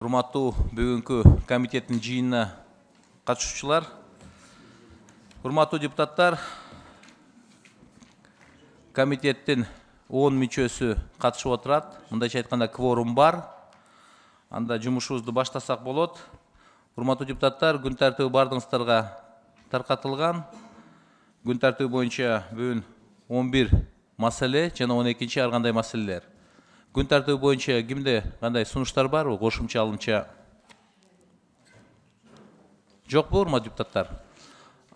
Урматтуу бүгүнкү комитеттин жыйынына катышуучулар, урматтуу депутаттар, комитеттин 10 мүчөсү катышып отурат. Мындайча айтканда кворум бар. Анда жумушубузду баштасак болот. Урматтуу депутаттар, күн тартиби бардыгыңыздарга таркатылган. Күн тартиби боюнча бүгүн 11 маселе жана 12 ар кандай маселелер. Күн тартиби боюнча кимде кандай сунуштар барбы, кошумча алымча? Жокпу, урматтуу депутаттар?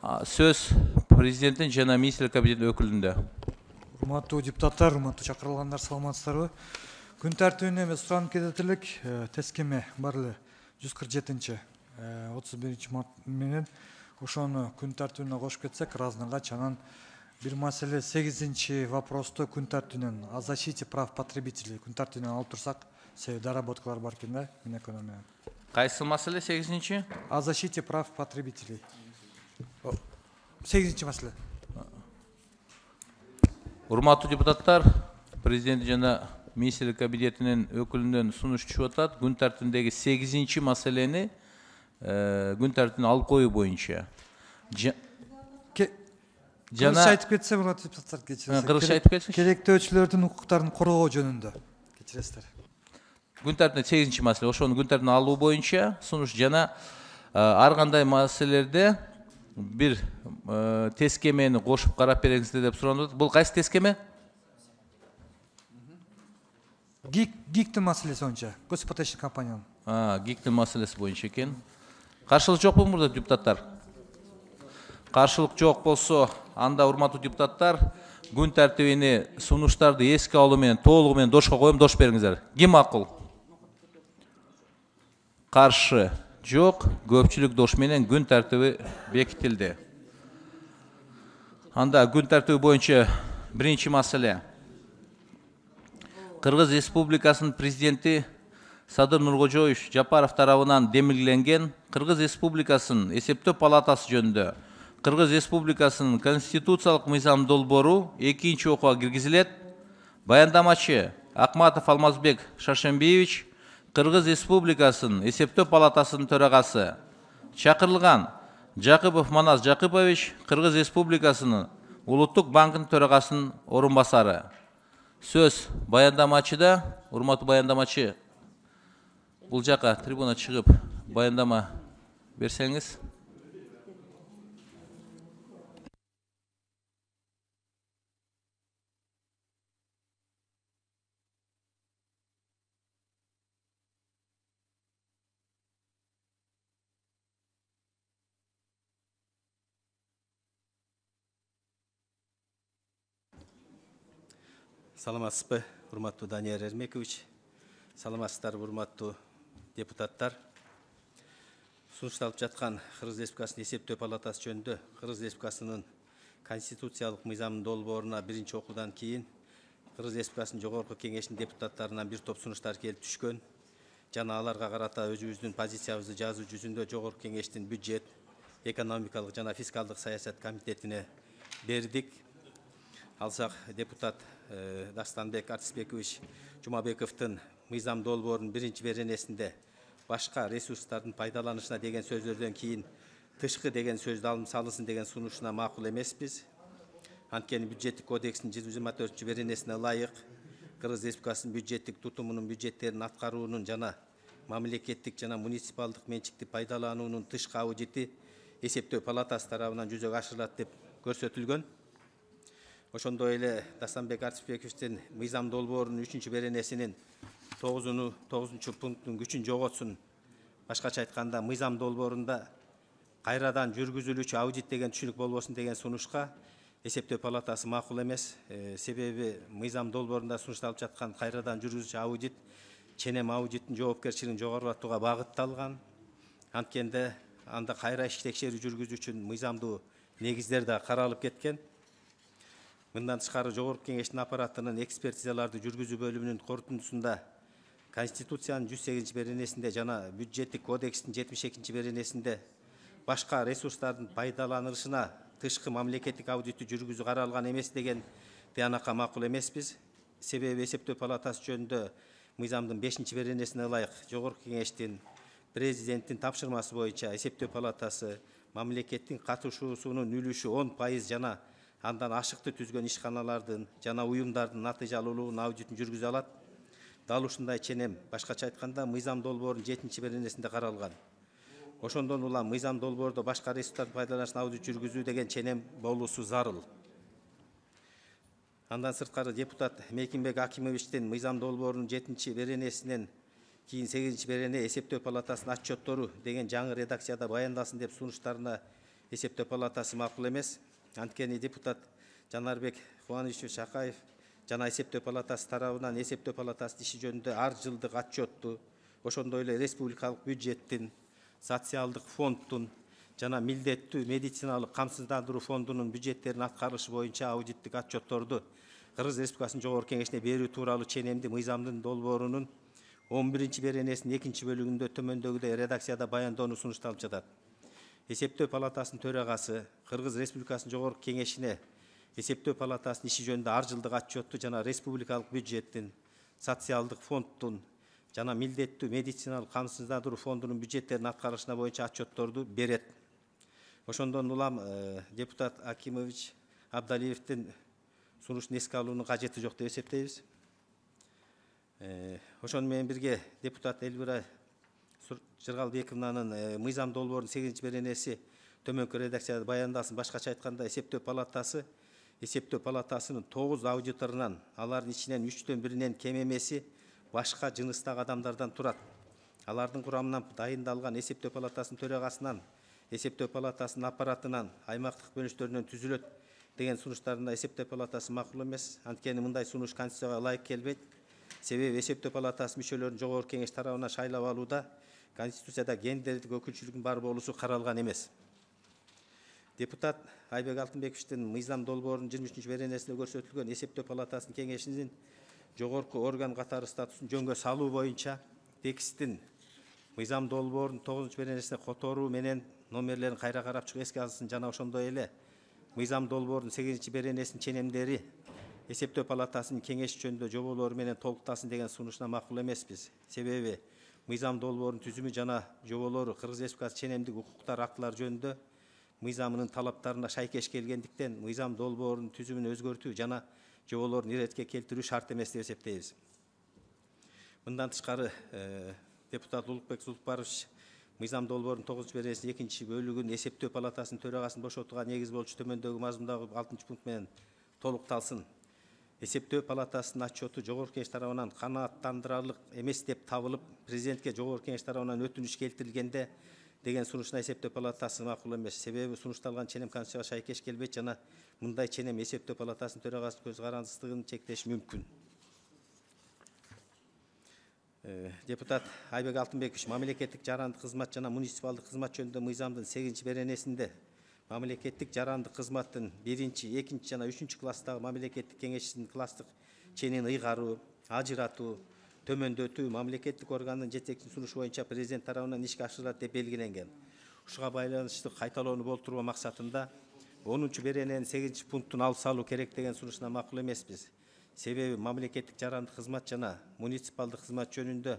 Сөз президенттин жана министрлик кабинетинин өкүлүндө. Урматтуу депутаттар, урматтуу чакырылгандар, саламатсыздарбы? Күн тартибине эмес суранып кетет тескеме бар эле 147 31 март менен ошону күн тартибине кошуп кетсек ыраазыгынгач, анан бир маселе 8 вопросту күн тартибинен о защите прав потребителей күн тартибинен алып турсак, себеби доработкалар бар экен да, Минэкономия. Кайсы маселе 8? О защите прав потребителей. 8 маселе. Урматтуу депутаттар, президент жана министрлик кабинетинин өкүлүнөн сунуш түшүп атат. Күн тартибиндеги 8 маселени күн тартибине алып коюу боюнча. Кыргызча айтып кетсем, урматтуу депутаттар, кечиресиздер. Кыргызча айтып кетсиңиз. Керектөөчүлөрдүн укуктарын коргоо жөнүндө. Кечиресиздер. Күн тартибинде 8 маселе, ошону күн тартибине алуу боюнча сунуш жана ар кандай маселелерде бир тескемени кошуп карап бериңиздер деп суранып атат. Бул кайсы тескеме? ГИКтин маселеси боюнча, госпотечный компаниянын. ГИКтин маселеси боюнча экен. Каршылык жокпу мурда депутаттар? Каршылык жок болсо, анда урматтуу депутаттар, күн тартибини сунуштарды эске алуу менен толугу менен дошко коем, дош бериңиздер. Ким макул? Каршы жок, көпчүлүк дош менен күн тартиби бекитилди. Анда күн тартиби боюнча биринчи маселе. Кыргыз Республикасынын президенти Садыр Нуркожоевич Жапаров тарабынан демилгеленген Кыргыз Республикасынын эсептөө палатасы жөнүндө Кыргыз Республикасынын конституциялык мыйзам долбоору 2-нчи окууга киргизилет. Баяндамачы Акматов Алмазбек Шаршембиевич, Кыргыз Республикасынын эсептөө палатасынын төрагасы. Чакырылган Жакыпов Манас Жакыпович, Кыргыз Республикасынын Улуттук банкынын төрагасынын орун басары. Сөз баяндамачыда, урматтуу баяндамачы, бул жака трибуна чыгып баяндама берсеңиз. Саламатсызбы, урматтуу Данияр Эрмекович, саламатсыздарбы, урматтуу депутаттар. Сунушталып жаткан Кыргыз Республикасынын эсептөө палатасы жөнүндө Кыргыз Республикасынын конституциялык мыйзамынын долбооруна 1-нчи окуудан кийин Кыргыз Республикасынын жогорку кеңешинин депутаттарынан бир топ сунуштар келип түшкөн жана аларга карата өзүбүздүн позициябызды жазуу жүзүндө жогорку кеңештин бюджет, экономикалык жана фискалдык саясат комитетине бердик. Алсак депутат Дастанбек Артисбекович Жумабековдун мыйзам долбоорунун 1-нчи беренесинде башка ресурстардын пайдаланышына деген сөздөрдөн кийин тышкы деген сөздү алым салынсын деген сунушуна макул эмеспиз. Анткени бюджеттик кодекстин 124 беренесине ылайык Кыргыз Республикасынын бюджеттик тутумунун бюджеттерин аткаруунун жана мамлекеттик жана муниципалдык менчикти пайдалануунун тышкы аудити эсептөө палатасы тарабынан жүзөгө ашырылат деп көрсөтүлгөн. Ошондой эле Дастанбек Артисбековичтин мыйзам долбоорунун 3-нчи беренесинин 9-нчу пунктунун күчүн жоготсун. Башкача айтканда, мыйзам долбоорунда кайрадан жүргүзүлүүчү аудит деген түшүнүк болбосун деген сунушка эсептөө палатасы макул эмес. Себеби мыйзам долбоорунда сунушталып жаткан кайрадан жүргүзүүчү аудит ченем аудиттин жоопкерчилигин жогорулатууга багытталган. Анткенде анда кайра иш текшерүү жүргүзүү үчүн мыйзамдуу негиздер да каралып кеткен. Мындан тышкары жогорку кеңештин аппаратынын экспертизаларды жүргүзүү бөлүмүнүн корутундусунда Конституциянын 108 беренесинде жана бюджеттик кодекстин 72 беренесинде башка ресурстардын пайдаланылышына тышкы мамлекеттик аудитти жүргүзүү каралган эмес деген тыянакка макул эмеспиз. Себеби эсептөө палатасы жөнүндө мыйзамдын 5 беренесине ылайык Жогорку Кеңештин президенттин тапшырмасы боюнча эсептөө палатасы мамлекеттин катышуусунун үлүшү 10% жана андан ашыкты түзгөн ишканалардын жана уюмдардын натыйжалуулугун аудитин жүргүзө алат. Дал ушундай ченем башкача айтканда мыйзам долбоорунун 7 беренесинде каралган. Ошондон улам мыйзам долбоордо башка ресурстарды пайдаланышына аудит жүргүзүү деген ченем болуусу зарыл. Андан сырткары депутат Мекимбек Акимовичтин мыйзам долбоорунун 7 беренесинен кийин 8 берене эсептөө палатасынын отчеттору деген жаңы редакцияда баяндалсын деп сунуштарына эсептөө палатасы макул эмес. Анткени депутат Жанарбек Кубанычевич Шакаев жана эсептөө палатасы тарабынан эсептөө палатасынын иши жөнүндө ар жылдык отчетту, ошондой эле республикалык бюджеттин, социалдык фонддун жана милдеттүү медициналык камсыздандыруу фондунун бюджеттерин аткарышы боюнча аудиттик отчетторду Кыргыз Республикасынын Жогорку Кеңешине берүү тууралуу ченемди мыйзамдын долбоорунун 11 беренесинин 2 бөлүгүндө төмөндөгүдөй редакцияда баяндоону сунушталып жатат. Эсептөө палатасынын төрагасы Кыргыз Республикасынын Жогорку Кеңешине эсептөө палатасынын иши жөнүндө ар жылдык отчетту жана республикалык бюджеттин, социалдык фонддун жана милдеттүү медициналык камсыздандыруу фондунун бюджеттерин аткарышына боюнча отчетторду берет. Ошондон улам депутат Акимович Абдалиевдин сунушун эске алуунун кажети жок деп эсептейбиз. Ошону менен бирге депутат Элвира Жыргалбековнанын мыйзам долбоорунун 8 беренеси төмөнкү редакцияда баяндалсын. Башкача айтканда эсептөө палатасынын 9 аудиторунан алардын ичинен 3төн биринен кем эмеси башка жыныстагы адамдардан турат. Алардын курамынан дайындалган эсептөө палатасынын төрагасынан, эсептөө палатасынын аппаратынан, аймактык бөлүнүштөрүнөн түзүлөт деген сунуштарына эсептөө палатасы макул эмес. Анткени мындай сунуш конституцияга ылайык келбейт. Себеби эсептөө палатасы мүчөлөрүн Жогорку Кеңеш тарабынан шайлап алууда Конституцияда гендердик өкүлчүлүктүн бар болуусу каралган эмес. Депутат Айбек Алтынбековичтин мыйзам долбоорунун 23 беренесинде көрсөтүлгөн эсептөө палатасынын кеңешинин жогорку орган катары статусун жөнгө салуу боюнча текстин мыйзам долбоорунун 9 беренесине которуу менен номерлерин кайра карап чыгып эске алсын жана ошондой эле мыйзам долбоорунун 8 беренесинин ченемдери эсептөө палатасынын кеңеш жөнүндө жоболору менен толукталсын деген сунушуна макул эмеспиз. Себеби мыйзам долбоорунун түзүмү жана жоболору Кыргыз Республикасы ченемдик укуктар актылар жөнүндө мыйзамынын талаптарына шайкеш келгендиктен мыйзам долбоорунун түзүмүн өзгөртүү жана жоболорун иретке келтирүү шарт эмес деп эсептейбиз. Мындан тышкары депутат Улукбек Зулукбарович мыйзам долбоорунун 9 беренесинин 2 бөлүгүн эсептөө палатасынын төрагасын бошотууга негиз болчу төмөндөгү мазмундагы 6 пункт менен толукталсын. Эсептөө палатасынын отчету Жогорку Кеңеш тарабынан канааттандырарлык эмес деп табылып, президентке Жогорку Кеңеш тарабынан өтүнүш келтирилгенде деген сунушуна эсептөө палатасы макул эмес. Себеби сунушталган ченем конституцияга шайкеш келбейт жана мындай ченем эсептөө палатасынын төрагасынын көз карандысыздыгын чектеши мүмкүн. Депутат Айбек Алтынбекович мамлекеттик жарандык кызмат жана муниципалдык кызмат жөнүндө мыйзамдын 8 беренесинде мамлекеттик жарандык кызматтын 1, 2 жана 3 класстагы мамлекеттик кеңешчисинин класстык ченин ыйгаруу, ажыратуу, төмөндөтүү мамлекеттик органдын жетекчисинин сунушу боюнча президент тарабынан ишке ашырылат деп белгиленген. Ушуга байланыштуу кайталоону болтуруу максатында 10 берененин 8 пунктун алып салуу керек деген сунушуна макул эмеспиз. Себеби мамлекеттик жарандык кызмат жана муниципалдык кызмат жөнүндө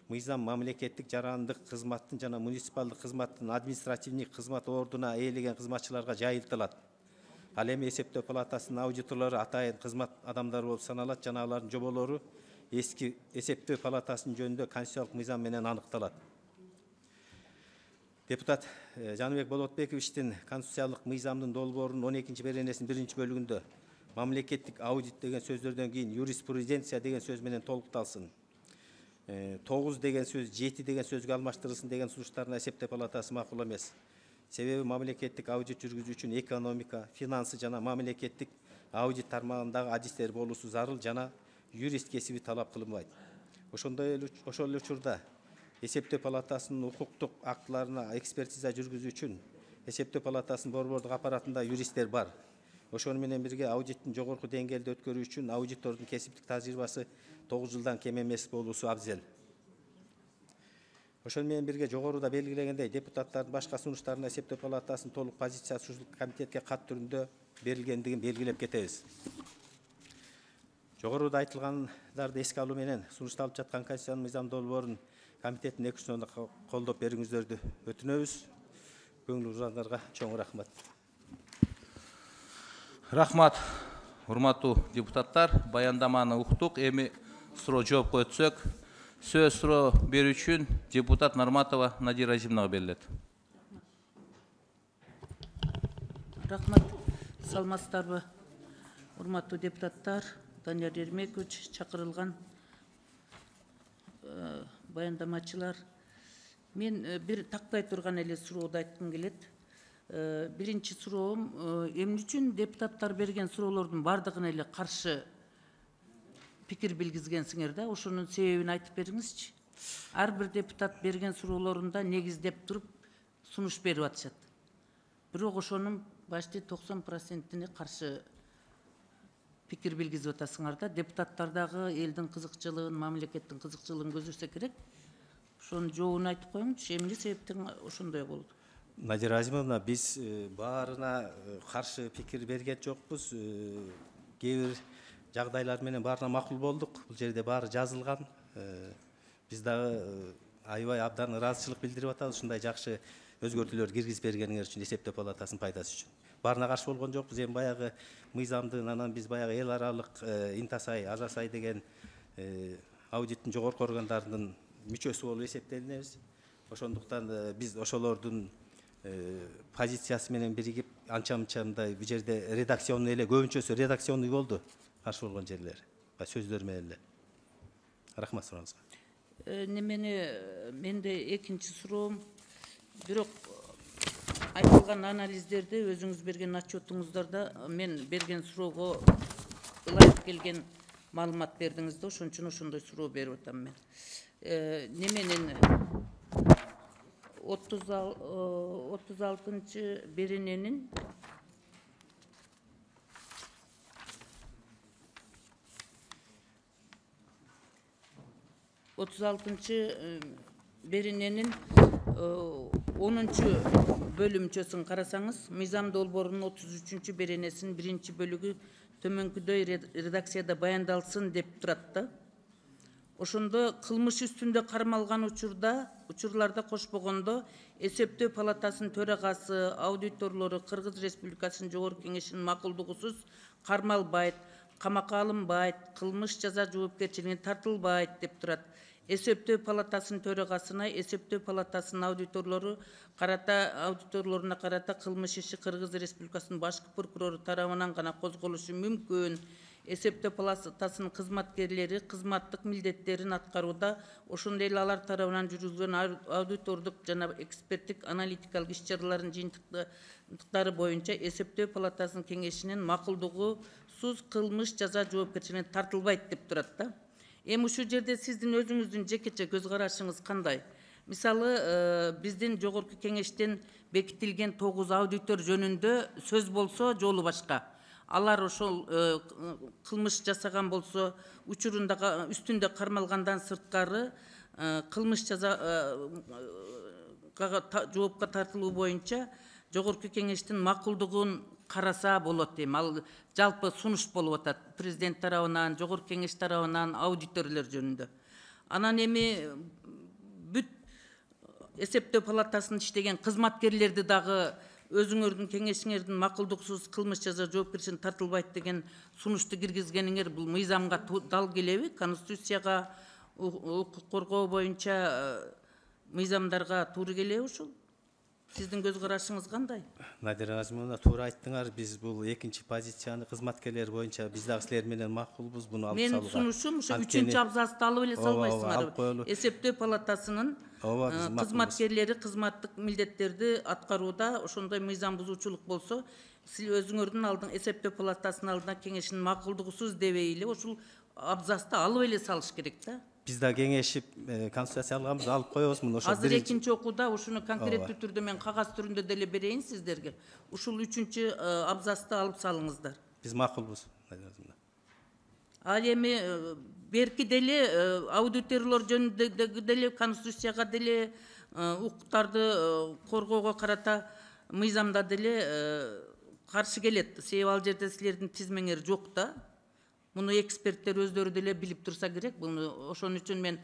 мыйзам мамлекеттик жарандык кызматтын жана муниципалдык кызматтын административдик кызмат ордуна ээлеген кызматчыларга жайылтылат. Ал эми эсептөө палатасынын аудиторлору атайын кызмат адамдары болуп саналат жана алардын жоболору эски эсептөө палатасынын жөнүндө конституциялык мыйзам менен аныкталат. Депутат Жаныбек Болотбековичтин конституциялык мыйзамдын долбоорунун 12 беренесинин 1 бөлүгүндө мамлекеттик аудит деген сөздөрдөн кийин юриспруденция деген сөз менен толукталсын. 9 деген сөз 7 деген сөзгө алмаштырылсын деген сунуштарына эсептөө палатасы макул эмес. Себеби мамлекеттик аудит жүргүзүү үчүн экономика, финансы жана мамлекеттик аудит тармагындагы адистер болуусу зарыл жана юрист кесиби талап кылынбайт. Ошол эле учурда эсептөө палатасынын укуктук актыларына экспертиза жүргүзүү үчүн эсептөө палатасынын борбордук аппаратында юристтер бар. Ошону менен бирге аудиттин жогорку деңгээлде өткөрүү үчүн аудитордун кесиптик тажрыйбасы 9 жылдан кем эмес болуусу абзел. Ошону менен бирге жогоруда белгилегендей депутаттардын башка сунуштарына эсептөө палатасынын толук позициясы ушул комитетке кат түрүндө берилгендигин белгилеп кетебиз. Жогоруда айтылгандарды эске алуу менен сунушталып жаткан Конституциянын мыйзам долбоорун комитеттин экинчи колдоп бериңиздерди өтүнөбүз. Көңүл чоң рахмат. Рахмат, урматтуу депутаттар. Баяндаманы уктук. Эми суроо жоопко өтсөк, сөз суроо берүү үчүн депутат Нарматова Надира Азимовнага берилет. Рахмат, саламатсыздарбы, урматтуу депутаттар, Данияр Ермекович, чакырылган баяндамачылар. Мен бир тактай турган эле сурооду айткым келет. Биринчи суроом, эмне үчүн депутаттар берген суроолордун бардыгына эле каршы пикир билгизгенсиңер да, ошонун себебин айтып бериңизчи. Ар бир депутат берген суроолорунда негиздеп туруп сунуш берип атышат. Бирок ошонун почти 90%-ине каршы пикир билгизип атасыңар да. Депутаттардагы элдин кызыкчылыгын, мамлекеттин кызыкчылыгын көздөсө керек. Ошонун жообун айтып коюңузчу, эмне себептен ошондой болду? Надира Азимовна, биз баарына каршы пикир берген жокпуз. Кээ бир жагдайлар менен баарына макул болдук. Бул жерде баары жазылган. Биз дагы аябай абдан ыраазычылык билдирип атабыз. Ушундай жакшы өзгөртүүлөр киргизип бергениңер үчүн эсептөө палатасынын пайдасы үчүн. Баарына каршы болгон жокпуз. Эми баягы мыйзамдын, анан биз баягы эл аралык Интасай, Азасай деген аудиттин жогорку органдарынын мүчөсү болуп эсептелинебиз. Ошондуктан биз ошолордун позициясы менен биригип анча-мынча мындай бул жерде редакционный эле, көбүнчөсү редакционный болду каршы болгон жерлер. Сөздөр менен эле. Рахмат сурооңузга. Менде экинчи суроом, бирок айтылган анализдерде, өзүңүз берген отчетуңуздарда мен берген суроого ылайык келген маалымат бердиңиз да, ошон үчүн ошондой суроо берип атам мен. Неменен 36-чы берененин 10-чу бөлүмчөсүн карасаңыз, мыйзам долбоорунун 33-чү беренесинин 1-чи бөлүгү төмөнкүдөй редакцияда баяндалсын деп турат да. Ошондо кылмыш үстүндө кармалган учурларда кошпогондо эсептөө палатасынын төрагасы, аудиторлору Кыргыз Республикасынын Жогорку Кеңешинин макулдугусуз кармалбайт, камакка алынбайт, кылмыш жаза жоопкерчилигине тартылбайт деп турат. Эсептөө палатасынын төрагасына, эсептөө палатасынын аудиторлоруна карата кылмыш иши Кыргыз Республикасынын башкы прокурору тарабынан гана козголушу мүмкүн. Эсептөө палатасынын кызматкерлери кызматтык милдеттерин аткарууда, ошондой эле алар тарабынан жүргүзүлгөн аудитордук жана эксперттик аналитикалык иш-чаралардын жыйынтыктары боюнча эсептөө палатасынын кеңешинин макулдугусуз кылмыш жаза жоопкерчилигине тартылбайт деп турат да. Эми ушул жерде сиздин өзүңүздүн жекече көз карашыңыз кандай? Мисалы, биздин жогорку кеңештен бекитилген 9 аудитор жөнүндө сөз болсо жолу башка. Алар ошол кылмыш жасаган болсо, учурундагы үстүндө кармалгандан сырткары кылмыш жоопко тартылуу боюнча жогорку кеңештин макулдугун караса болот дейм. Ал жалпы сунуш болуп атат президент тарабынан, жогорку кеңеш тарабынан аудиторлор жөнүндө. Анан эми бүт эсептөө палатасынын иштеген кызматкерлерди дагы өзүңөрдүн кеңешиңердин макулдуксуз кылмыш жаза жоопкерчилигине тартылбайт деген сунушту киргизгениңер бул мыйзамга дал келеби? Конституцияга, укук коргоо боюнча мыйзамдарга туура келеби ушул? Сиздин көз карашыңыз кандай? Надира Азимовна, туура айттыңар. Биз бул экинчи позицияны кызматкерлер боюнча биз дагы силер менен макулбуз буну алып салууга. Менин сунушум ушу 3-чү абзацты алып эле салбайсыңар. Эсептөө палатасынын кызматкерлери кызматтык милдеттерди аткарууда ошондой мыйзам бузуучулук болсо, сиз өзүңөрдүн алдын эсептөө палатасынын алдына кеңешинин макулдугусуз дебей эле ушул абзацты алып эле салыш керек да. Биз да кеңешип конституция алганбыз, алып коебуз муну. Азыр экинчи окууда ушуну конкреттүү түрдө мен кагаз түрүндө деле берейин сиздерге. Ушул 3-чү абзацты алып салыңыздар. Биз макулбуз. Ал эми берки деле аудиторлор жөнүндө деле конституцияга деле укуктарды коргоого карата мыйзамда деле каршы келет. Себеби ал жерде силердин тизмеңер жок да. Муну эксперттер өздөрү деле билип турса керек. Буну ошон үчүн мен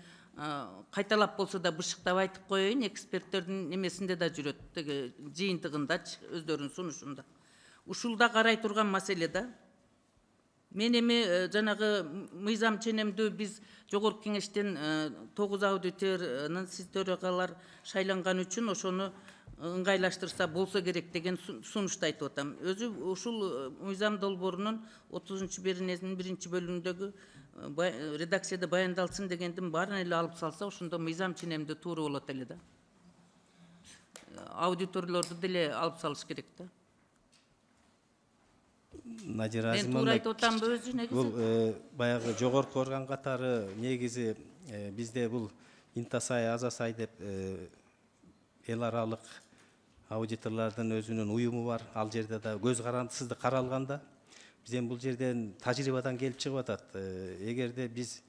кайталап болсо да бышыктап айтып коеюн. Эксперттердин эмесинде да жүрөт, теги жыйынтыгындачы, өздөрүнүн сунушунда. Ушул да карай турган маселе да. Мен эми жанагы мыйзам ченемдүү биз жогорку кеңештен 9 аудиторнун сиз төрагалар шайланган үчүн ошону ыңгайлаштырса болсо керек деген сунушту айтып атам. Өзү ушул мыйзам долбоорунун 30-беренесинин 1-бөлүгүндөгү редакцияда баяндалсын дегендин баарын эле алып салса, ошондо мыйзам ченемдүү туура болот эле да. Аудиторлорду деле алып салыш керек да. Надира Мен туура айтып атамбы өзү негизи? Бул баягы жогорку орган катары негизи бизде бул Интасай, Азасай деп эл аралык аудиторлордун өзүнүн уюму бар. Ал жерде да көз карандысыздык каралганда биз эми бул жерден тажрыйбадан келип чыгып атат. Эгерде биз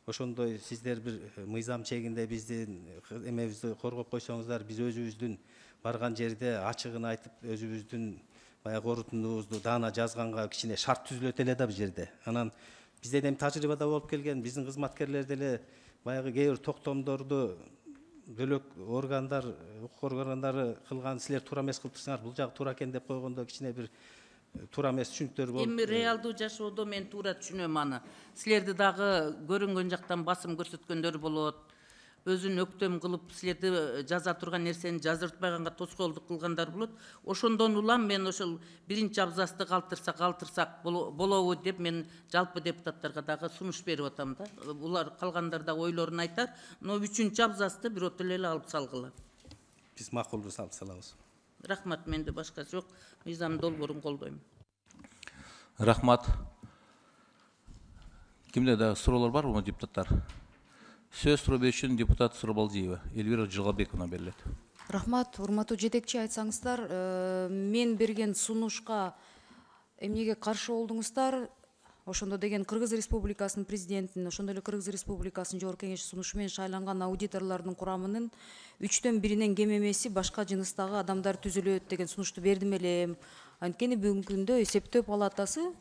ошондой сиздер бир мыйзам чегинде биздин эмебизди коргоп койсоңуздар, биз өзүбүздүн барган жерде ачыгын айтып, өзүбүздүн баягы корутундубузду даана жазганга кичине шарт түзүлөт эле да бул жерде. Анан бизде эми тажрыйбада болуп келген биздин кызматкерлер деле баягы кээ бир токтомдорду бөлөк органдар, укук органдары кылган, силер туура эмес кылып турсаңар, бул жагы туура экен деп койгондо кичине бир туура эмес түшүнүктөр болуп. Эми реалдуу жашоодо мен туура түшүнөм аны. Силерди дагы көрүнгөн жактан басым көрсөткөндөр болот. Өзүн өктөм кылып силерди жаза турган нерсени жаздыртпайганга тоскоолдук кылгандар болот. Ошондон улам мен ошол 1-абзацты калтырсак болобу деп мен жалпы депутаттарга дагы сунуш берип атам да. Булар калгандар да ойлорун айтар, но 3-абзацты биротто эле алып салгыла. Биз макулбуз, алып салабыз. Рахмат, менде башка жок. Мыйзам долбоорун колдойм. Рахмат. Кимде да суроолор барбы, депутаттар? Сөз суроо үчүн депутат Сурабалдиева Эльвира Жылгабековна берилет. Рахмат, урматтуу жетекчи, айтсаңыздар, мен берген сунушка эмнеге каршы болдуңуздар? Ошондо деген Кыргыз Республикасынын президентинин, ошондой эле Кыргыз Республикасынын жогорку кеңеши сунушу менен шайланган аудиторлордун курамынын 3/1 кем эмеси башка жыныстагы адамдар түзүлөт деген сунушту бердим элем. Анткени бүгүнкү күндө эсептөө палатасы,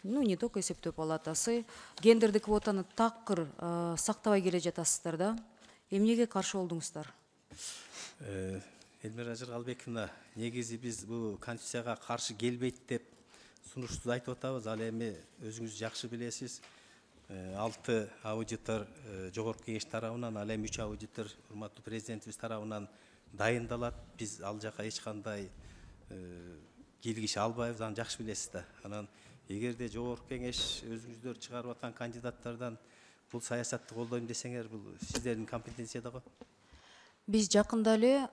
не только эсептөө палатасы, гендердик квотаны такыр сактабай келе жатасыздар да. Эмнеге каршы болдуңуздар? Эльмира Жыргалбековна, негизи биз бул конституцияга каршы келбейт деп сунушту айтып атабыз. Ал эми өзүңүз жакшы билесиз. 6 аудитор жогорку кеңеш тарабынан, ал эми 3 аудитор урматтуу президентибиз тарабынан дайындалат. Биз ал жака эч кандай кийлигише албайбыз, аны жакшы билесиз да. Анан эгерде жогорку кеңеш өзүңүздөр чыгарып аткан кандидаттардан бул саясатты колдойм десеңер, бул сиздердин компетенцияда го. Биз жакында эле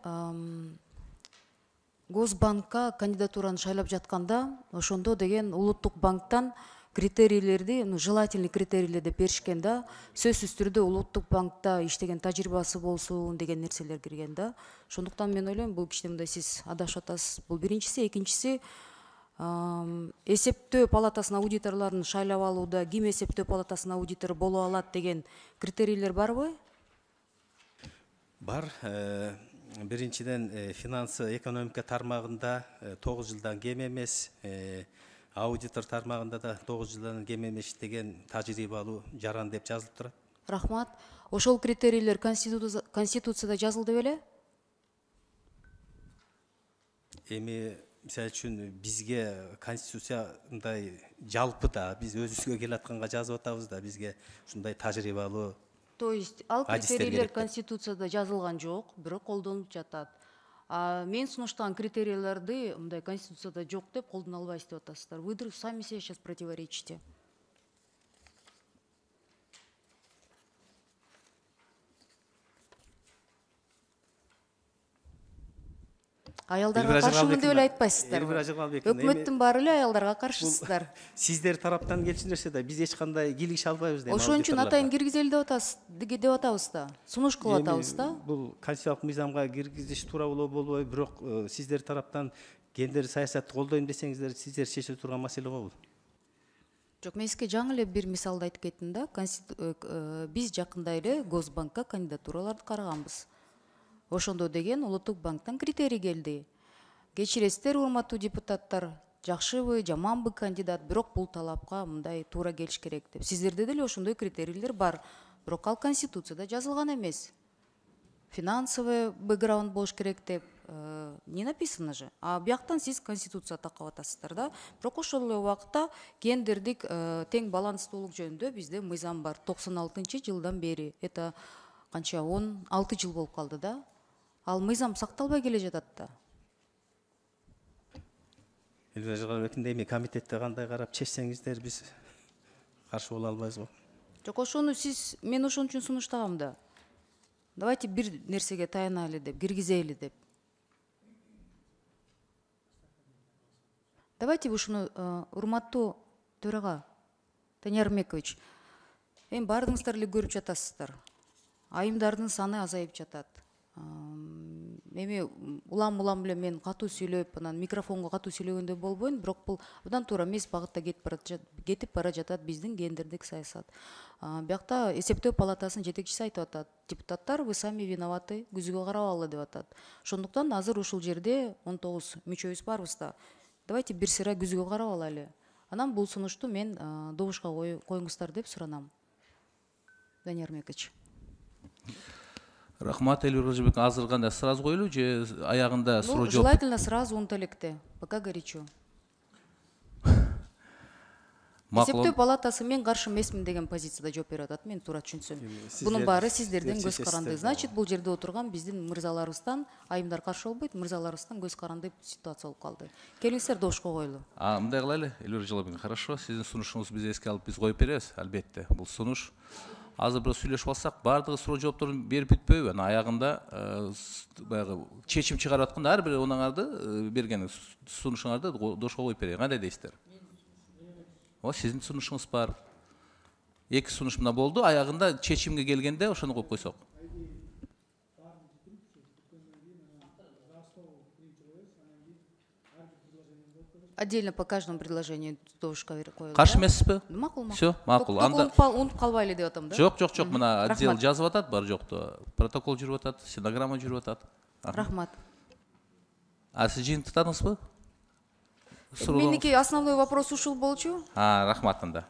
Госбанкка кандидатураны шайлап жатканда, ошондо деген улуттук банктан критерийлерди, желательный критерийлер деп беришкен да. Сөзсүз түрдө улуттук банкта иштеген тажрыйбасы болсун деген нерселер кирген да. Ошондуктан мен ойлойм, бул кичине мындай сиз адашып атасыз. Бул биринчиси, экинчиси, эсептөө палатасынын аудиторлорун шайлап алууда ким эсептөө палатасынын аудитору боло алат деген критерийлер барбы? Бар. Биринчиден финансы экономика тармагында 9 жылдан кем эмес, аудитор тармагында да 9 жылдан кем эмес деген тажрыйбалуу жаран деп жазылып турат. Рахмат. Ошол критерийлер конституцияда жазылды беле? Эми мисалы үчүн бизге конституцияндай жалпы да биз өзүбүзгө келатканга жазып атабыз да, бизге ушундай тажрыйбалуу. То есть ал критерийлер конституцияда жазылган жок, бирок колдонуп жатат. Мен сунуштаган критерийлерди мындай конституцияда жок деп колдоно албайсыз деп атасыздар. Вы сами себе сейчас противоречите. Аялдарга каршымын деп эле айтпайсыздарбы? Өкмөттүн баары эле аялдарга каршысыздар. Сиздер тараптан келчү нерсе да, биз эч кандай кийлигише албайбыз деп. Ошон үчүн атайын киргизели деп атабыз да. Сунуш кылып атабыз да. Бул конституциялык мыйзамга киргизиш туура болобу, бирок сиздер тараптан гендер саясатты колдойм десеңиздер, сиздер чече турган маселе го бул. Жок, мен сизге жаңы эле бир мисалды айтып кеттим да. Биз жакында эле Госбанкка кандидатураларды караганбыз. Ошондо деген улуттук банктан критерий келди. Кечиресиздер, урматтуу депутаттар, жакшыбы жаманбы кандидат, бирок бул талапка мындай туура келиш керек деп. Сиздерде деле ошондой критерийлер бар, бирок ал конституцияда жазылган эмес. Финансовый бэкграунд болуш керек деп не написано же. А бияктан сиз конституция такап атасыздар да. Бирок ошол эле убакта гендердик тең баланстуулук жөнүндө бизде мыйзам бар. 96-жылдан бери. Это канча 16 жыл болуп калды да. Ал мыйзам сакталбай келе жатат да. Элвира Жылгабековна, эми комитетте кандай карап чечсеңиздер биз каршы боло албайбыз го. Жок, ошону сиз мен ошон үчүн сунуштагам да. Давайте бир нерсеге таянайлы деп, киргизели деп. Давайте ушуну урматтуу төрага Данияр Эрмекович, эми баардыгыңыздар эле көрүп жатасыздар. Айымдардын саны азайып жатат. Эми улам эле мен катуу сүйлөп, анан микрофонго катуу сүйлөгөндөй болбойм, бирок бул абдан туура эмес багытта кетип бара жатат биздин гендердик саясат. Биякта эсептөө палатасынын жетекчиси айтып атат. Депутаттар, вы сами виноваты, күзгүгө карабалы деп атат. Ошондуктан азыр ушул жерде 19 мүчөбүз барбыз да. Давайте бир сыйра күзгүгө карап алайлы. Анан бул сунушту мен добушка коюңуздар деп суранам. Данияр Эрмекович. Рахмат, Элвира Жылгабековна, азыр кандай сразу коелу же аягында суроо жооп? Желательно сразу унтелекте, пока горячо. Эсептөө палатасы мен каршы эмесмин деген позицияда жооп берип атат, мен туура түшүнсөм. Бунун баары сиздердин көз каранды. Значит, бул жерде отурган биздин мырзаларыбыздан айымдар каршы болбойт, мырзаларыбыздан көз каранды ситуация болуп калды. Келиңиздер добушка коелу. Мындай кылайлы, Элвира Жылгабековна, хорошо, сиздин сунушуңузду биз эске алып биз коюп беребиз, албетте. Бул сунуш. Азыр бир сүйлөшүп алсак, баардыгы суроо жоопторун берип бүтпөйбү? Анан аягында баягы чечим чыгарып атканда ар бир онуңарды берген сунушуңарды добушка коюп берейин. Кандай дейсиздер? Сиздин сунушуңуз бар. Эки сунуш мына болду, аягында чечимге келгенде ошону коюп койсок. Отдельно по каждому предложению добушка коюлат. Каршы эмессизби? Макул. Всё, макул. Анда унутуп калбайлы деп атам да. Жок, мына отдел жазып атат, бар жокту. Протокол жүрүп атат, стенограмма жүрүп атат. Рахмат. Сиз жыйынтыктадыңызбы? Меники основной вопрос ушул болчу. Рахмат анда.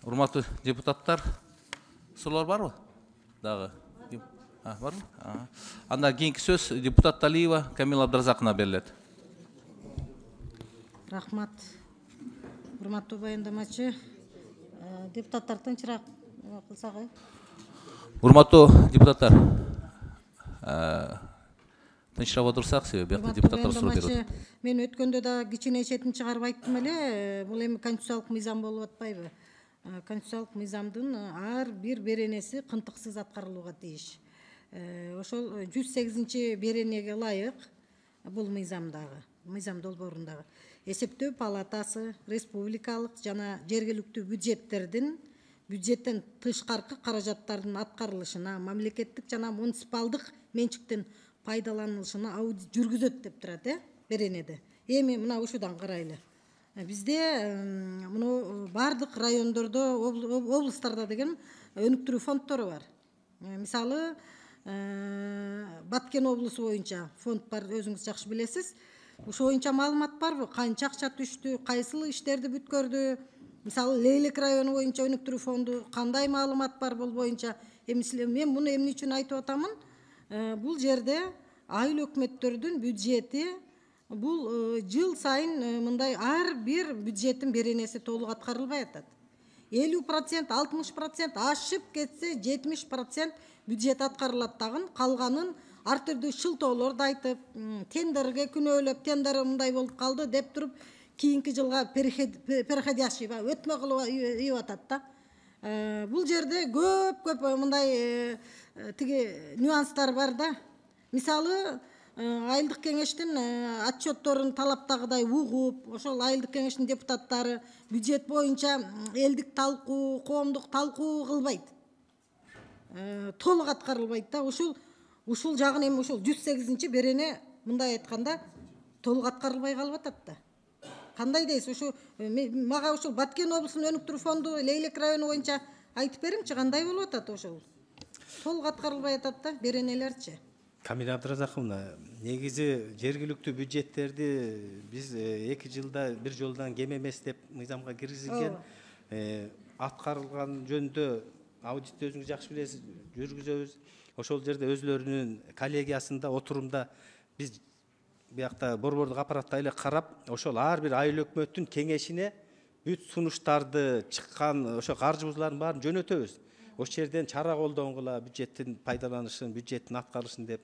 Урматтуу депутаттар, суроолор барбы? Дагы. Барбы? Анда кийинки сөз депутат Алиева Камила Абдыразаковна берилет. Рахмат. Урматтуу баяндамачы, депутаттар тынчыраак кылсак. Урматтуу депутаттар, тынчырап отурсак, себеби бияка депутаттар суроо берет. Мен өткөндө да кичине четин чыгарып айттым эле, бул эми конституциялык мыйзам болуп атпайбы? Конституциялык мыйзамдын ар бир беренеси кынтыксыз аткарылууга тийиш. Ошол 108 беренеге ылайык бул мыйзамдагы, мыйзам долбоорундагы эсептөө палатасы республикалык жана жергиликтүү бюджеттен тышкаркы каражаттардын аткарылышына, мамлекеттик жана муниципалдык менчиктин пайдаланылышына аудит жүргүзөт деп турат, беренеде. Эми мына ушудан карайлы. Бизде муну бардык райондордо, облустарда деген өнүктүрүү фонддору бар. Мисалы, Баткен облусу боюнча фонд бар, өзүңүз жакшы билесиз. Ошо боюнча маалымат барбы? Канча акча түштү, кайсыл иштерди бүткөрдү? Мисалы, Лейлек району боюнча өнүктүрүү фонду кандай маалымат бар бул боюнча? Мен муну эмне үчүн айтып атамын? Бул жерде айыл өкмөттөрдүн бюджети бул жыл сайын мындай ар бир бюджеттин беренеси толук аткарылбай атат. 50%, 60% ашып кетсе 70% бюджет аткарылат дагы, калганын ар түрдүү шылтоолорду айтып, тендерге күнөөлөп, тендер мындай болуп калды деп туруп, кийинки жылга переходящий өтмө кылып ийип атат да. Бул жерде көп мындай тиги нюанстар бар да. Мисалы, айылдык кеңештин отчетторун талаптагыдай угуп, ошол айылдык кеңештин депутаттары бюджет боюнча элдик талкуу, коомдук талкуу кылбайт. Толук аткарылбайт да. Ушул жагын эми ушул 108 берене мындай айтканда толук аткарылбай калып атат да. Кандай дейсиз? Мага ушул Баткен облусунун өнүктүрүү фонду Лейлек району боюнча айтып бериңчи, кандай болуп атат ошол? Толук аткарылбай атат да беренелерчи. Камила Абдыразаковна, негизи жергиликтүү бюджеттерди биз 2 жылда бир жолдан кем эмес деп мыйзамга киргизилген. Аткарылган жөнүндө аудитти өзүңүз жакшы билесиз, жүргүзөбүз. Ошол жерде өзлөрүнүн коллегиясында отурумда биз биякта борбордук аппаратта эле карап, ошол ар бир айыл өкмөттүн кеңешине бүт сунуштарды чыккан ошо каржыбызлардын баарын жөнөтөбүз. Ошол жерден чара колдонгула бюджеттин пайдаланышын, бюджеттин аткарылышын деп.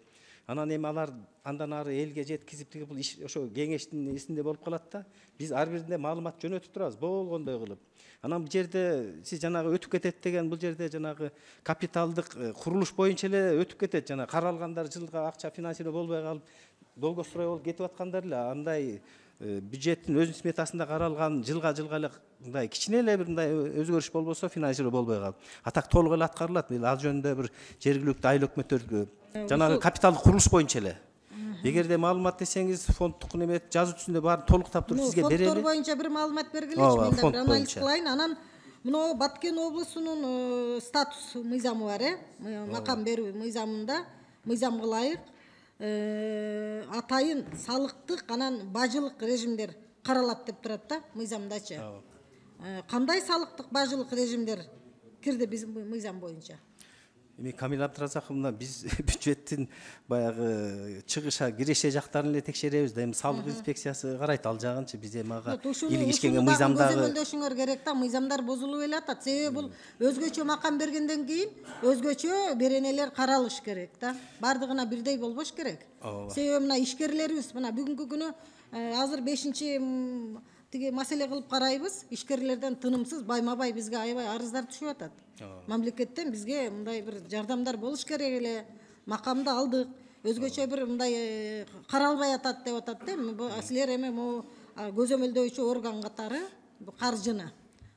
Анан эми алар андан ары элге жеткизип тиги бул иш ошо кеңештин эсинде болуп калат да. Биз ар бирине маалымат жөнөтүп турабыз, болгондой кылып. Анан бул жерде сиз жанагы өтүп кетет деген бул жерде жанагы капиталдык курулуш боюнча эле өтүп кетет. Жана каралгандар жылга акча финансирование болбой калып, долгострой болуп кетип аткандар эле. Андай бюджеттин өзүнүн сметасында каралган жылга эле мындай кичине эле бир мындай өзгөрүш болбосо финансирование болбой калып. Атак толук эле аткарылат. Ал жөнүндө бир жергиликтүү айыл өкмөттөр жанагы капиталдык курулуш боюнча эле. Эгерде маалымат десеңиз, фонддук неме жазуу түзүндө баарын толуктап туруп сизге берели. Фонддор боюнча бир маалымат бергилечи, мен да бир анализ кылайын. Анан мына Баткен облусунун статус мыйзамы бар, макам берүү мыйзамында, мыйзамга ылайык атайын салыктык анан бажылык режимдер каралат деп турат да мыйзамдачы. Кандай салыктык бажылык режимдер кирди биздин мыйзам боюнча? Эми Камила Абдыразаковна, биз бюджеттин баягы чыгыша киреше жактарын эле текшеребиз да, эми салык инспекциясы карайт ал жагынчы. Биз эми ага илигишкенге мыйзамдагы көзөмөлдөшүңөр керек да, мыйзамдар бузулуп эле атат. Себеби бул өзгөчө макам бергенден кийин өзгөчө беренелер каралыш керек да. Бардыгына бирдей болбош керек. Себеби мына ишкерлерибиз мына бүгүнкү күнү азыр 5-чи тиги маселе кылып карайбыз. Ишкерлерден тынымсыз байма-бай бизге аябай арыздар түшүп атат. Мамлекеттен бизге мындай бир жардамдар болуш керек эле. Макамды алдык. Өзгөчө бир мындай каралбай атат деп атат да. Силер эми могу көзөмөлдөөчү орган катары каржыны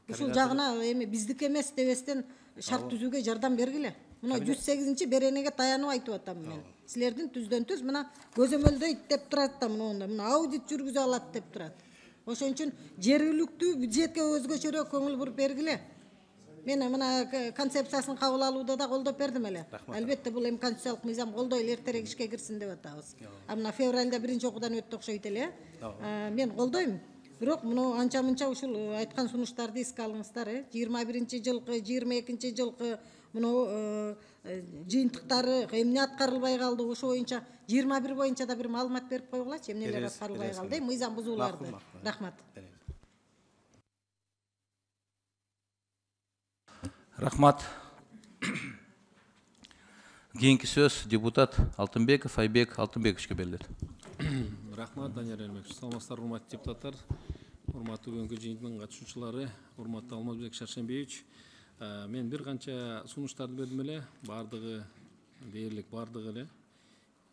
ушул жагына эми биздик эмес дебестен шарт түзүүгө жардам бергиле. Мына 108-чи беренеге таянып айтып атам мен. Силердин түздөн-түз мына көзөмөлдөйт деп турат да, мына аудит жүргүзө алат деп турат. Ошон үчүн жергиликтүү бюджетке өзгөчөрөөк көңүл буруп бергиле. Мен мына концепциясын кабыл алууда да колдоп бердим эле. Албетте бул эми конституциялык мыйзам колдойлу, эртерээк ишке кирсин деп атабыз. Мына февралда 1-чи окуудан өттү окшойт эле. Мен колдойм. Бирок муну анча-мынча ушул айткан сунуштарды эске алыңыздар. 21-чи жылкы, 22-чи жылкы муну жыйынтыктары эмне аткарылбай калды, ошо боюнча 21 боюнча да бир маалымат берип койгулачы, эмнелер аткарылбай калды, мыйзам бузууларды. Рахмат. Рахмат. Кийинки сөз депутат Алтынбеков Айбек Алтынбековичке берилет. Рахмат, Данияр Элмекович. Саламатсыздар, урматтуу депутаттар, урматтуу бүгүнкү жыйындын катышуучулары, урматтуу Алмазбек Шаршембиевич. Мен бир канча сунуштарды бердим эле, бардыгы дээрлик, бардыгы эле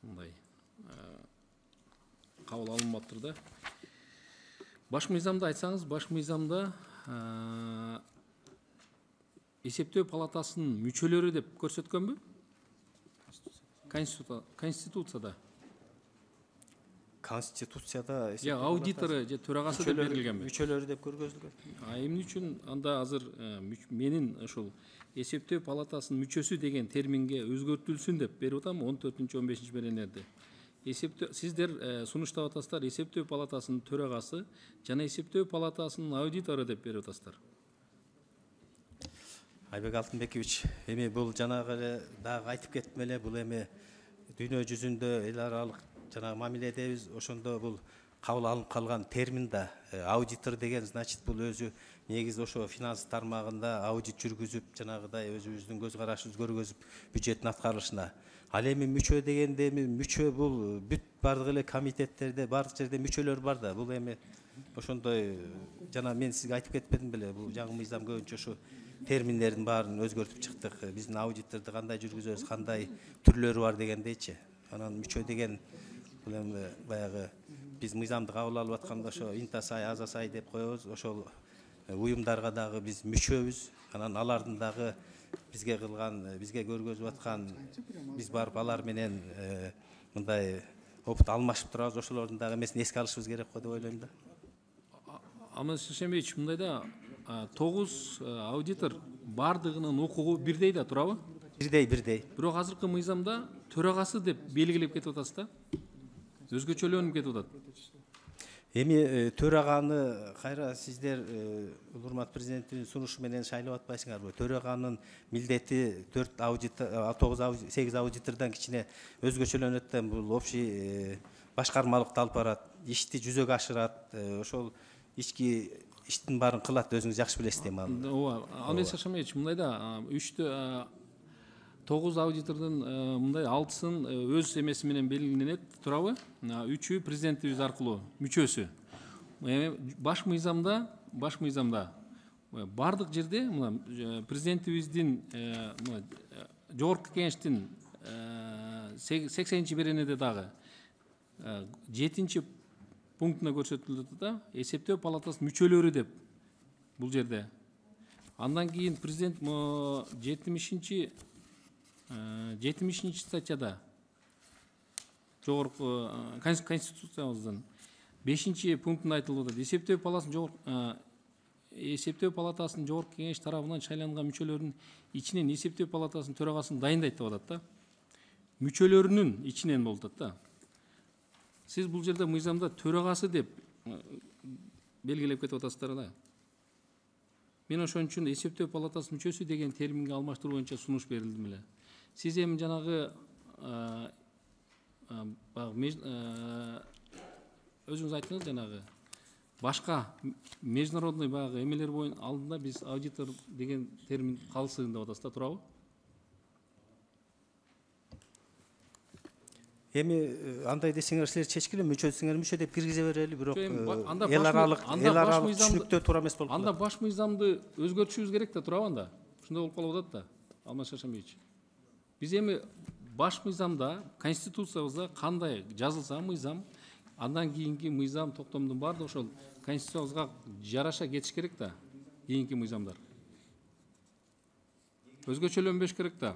мындай кабыл алынмаптыр да. Баш мыйзамда айтсаңыз, баш мыйзамда эсептөө палатасынын мүчөлөрү деп көрсөткөнбү? Конституцияда. Конституцияда же аудитору же төрагасы деп берилгенби? Мүчөлөрү деп көргөзүлгөн. Эмне үчүн анда азыр менин ошол эсептөө палатасынын мүчөсү деген терминге өзгөртүлсүн деп берип атам 14-15 беренелерде. Сиздер сунуштап атасыздар, эсептөө палатасынын төрагасы жана эсептөө палатасынын аудитору деп берип атасыздар. Айбек Алтынбекович, эми бул жанагы эле дагы айтып кеттим эле, бул эми дүйнө жүзүндө эл аралык жанагы мамиледебиз, ошондо бул кабыл алынып калган термин да аудитор деген, значит бул өзү негизи ошо финанс тармагында аудит жүргүзүп, жанагыдай өзүбүздүн көз карашыбызды көргөзүп бюджеттин аткарылышына. Ал эми мүчө дегенде эми мүчө бул бүт бардык эле комитеттерде, бардык жерде мүчөлөр бар да. Бул эми ошондой жана мен сизге айтып кетпедим беле, бул жаңы мыйзам көбүнчө ошо терминдердин баарын өзгөртүп чыктык. Биздин аудитторду кандай жүргүзөбүз, кандай түрлөрү бар дегендейчи. Анан мүчө деген бул эми баягы биз мыйзамды кабыл алып атканда ошо Интасай, Азасай деп коебуз. Ошол уюмдарга дагы биз мүчөбүз. Анан алардын дагы бизге кылган, бизге көргөзүп аткан, биз барып алар менен мындай опыт алмашып турабыз. Ошолордун дагы эмесин эске алышыбыз керек го деп ойлойм да. Алмаз Шешембеевич, мындай да 9 аудитор бардыгынын укугу бирдей да турабы? Бирдей. Бирок азыркы мыйзамда төрагасы деп белгилеп кетип атасыз да. Өзгөчөлөнүп кетип атат. Эми төраганы кайра сиздер урматтуу президенттин сунушу менен шайлап атпайсыңарбы? Төраганын милдети 4 аудитор, 8 аудитордон кичине өзгөчөлөнөт да, бул общий башкармалыкты алып барат, ишти жүзөгө ашырат, ошол ички иштин баарын кылат, өзүңүз жакшы билесиз дейм аны. Ооба, Алмаз Шашамбекович, мындай да 9 аудитордун мындай 6-сын өз эмеси менен белгиленет, турабы? 3-ü президентибиз аркылуу мүчөсү. Баш мыйзамда бардык жерде мына президентибиздин жогорку кеңештин 80-чи беренеде дагы 7-чи пунктуна көрсөтүлүп да, эсептөө палатасынын мүчөлөрү деп бул жерде. Андан кийин президент 70-чи статьяда жогорку конституциябыздын 5-чи пунктунда айтылып атат. Эсептөө палатасынын жогорку кеңеш тарабынан шайланган мүчөлөрүнүн ичинен эсептөө палатасынын төрагасын дайындайт деп атат да. Мүчөлөрүнүн ичинен болуп атат да. Сиз бул жерде мыйзамда төрагасы деп белгилеп кетип атасыздар да. Мен ошон үчүн эсептөө палатасынын мүчөсү деген терминге алмаштыруу боюнча сунуш берилдим эле. Сиз эми жанагы өзүңүз айттыңыз, жанагы башка международный баягы эмелер боюнча алдында биз аудитор деген термин калсын деп атасыз да, туурабы? Эми андай десеңер силер чечкиле мүчө деп киргизе берели, бирок эл аралык түшүнүктө туура эмес болуп калат. Анда баш мыйзамды өзгөртүшүбүз керек да, туурабы анда? Ушундай болуп калып атат да, Алмаз Шашамбекович. Биз эми баш мыйзамда, конституциябызда кандай жазылса мыйзам, андан кийинки мыйзам токтомдун баардыгы ошол конституциябызга жараша кетиш керек да, кийинки мыйзамдар. Өзгөчөлөнбөш керек да.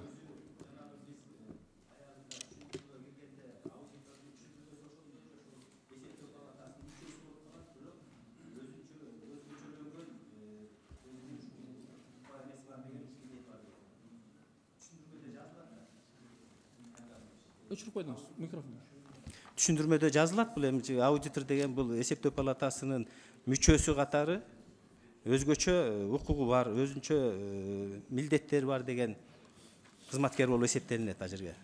Өчүрүп койдуңуз микрофон. Түшүндүрмөдө жазылат, бул эми аудитор деген бул эсептөө палатасынын мүчөсү катары өзгөчө укугу бар, өзүнчө милдеттери бар деген кызматкер болуп эсептелинет а жерге.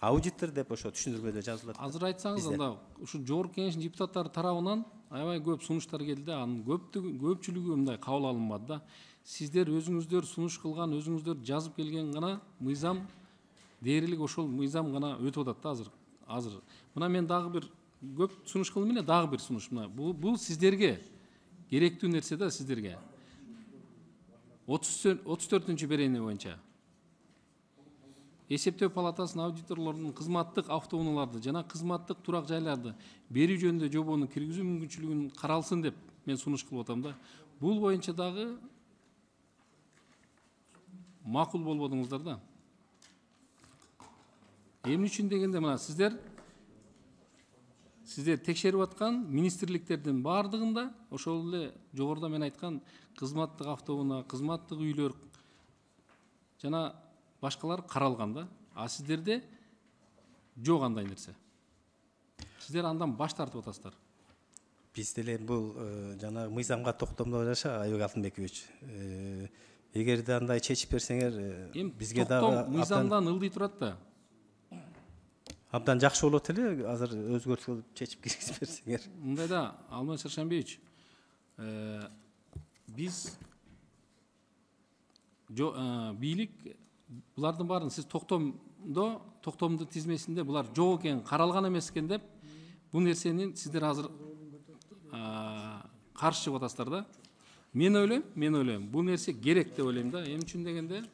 Аудитор деп ошо түшүндүрмөдө жазылат. Азыр айтсаңыз, анда ушу жогорку кеңештин депутаттары тарабынан аябай көп сунуштар келди, анын көпчүлүгү мындай кабыл алынбады да. Сиздер өзүңүздөр сунуш кылган, өзүңүздөр жазып келген гана мыйзам дээрлик ошол мыйзам гана өтүп атат да азыр. Мына мен дагы бир көп сунуш кылдым эле, дагы бир сунуш. Мына бул сиздерге керектүү нерсе да, сиздерге. 34-чү берене боюнча эсептөө палатасынын аудиторлорунун кызматтык автоунааларды жана кызматтык турак жайларды берүү жөнүндө жобону киргизүү мүмкүнчүлүгүн каралсын деп мен сунуш кылып атам да. Бул боюнча дагы макул болбодуңуздар да. Эмне үчүн дегенде, мына сиздер текшерип аткан министрликтердин баардыгында ошол эле жогоруда мен айткан кызматтык автоунаа, кызматтык үйлөр жана башкалар каралган да. А сиздерде жок андай нерсе. Сиздер андан баш тартып атасыздар. Биз деле бул жана мыйзамга токтомдоп жаша, Айбек Алтынбекович. Эгерде андай чечип берсеңер, бизге дагы мыйзамдан ылдый турат да. Абдан жакшы болот эле, азыр өзгөртүп чечип киргизип берсеңер. Мындай да, Алмаз Шаршамбеевич, биз бийлик булардын баарын сиз токтомдун тизмесинде булар жок экен, каралган эмес экен деп, бул нерсени сиздер азыр каршы чыгып атасыздар да. Мен ойлойм, бул нерсе керек деп ойлойм да. Эмне үчүн дегенде,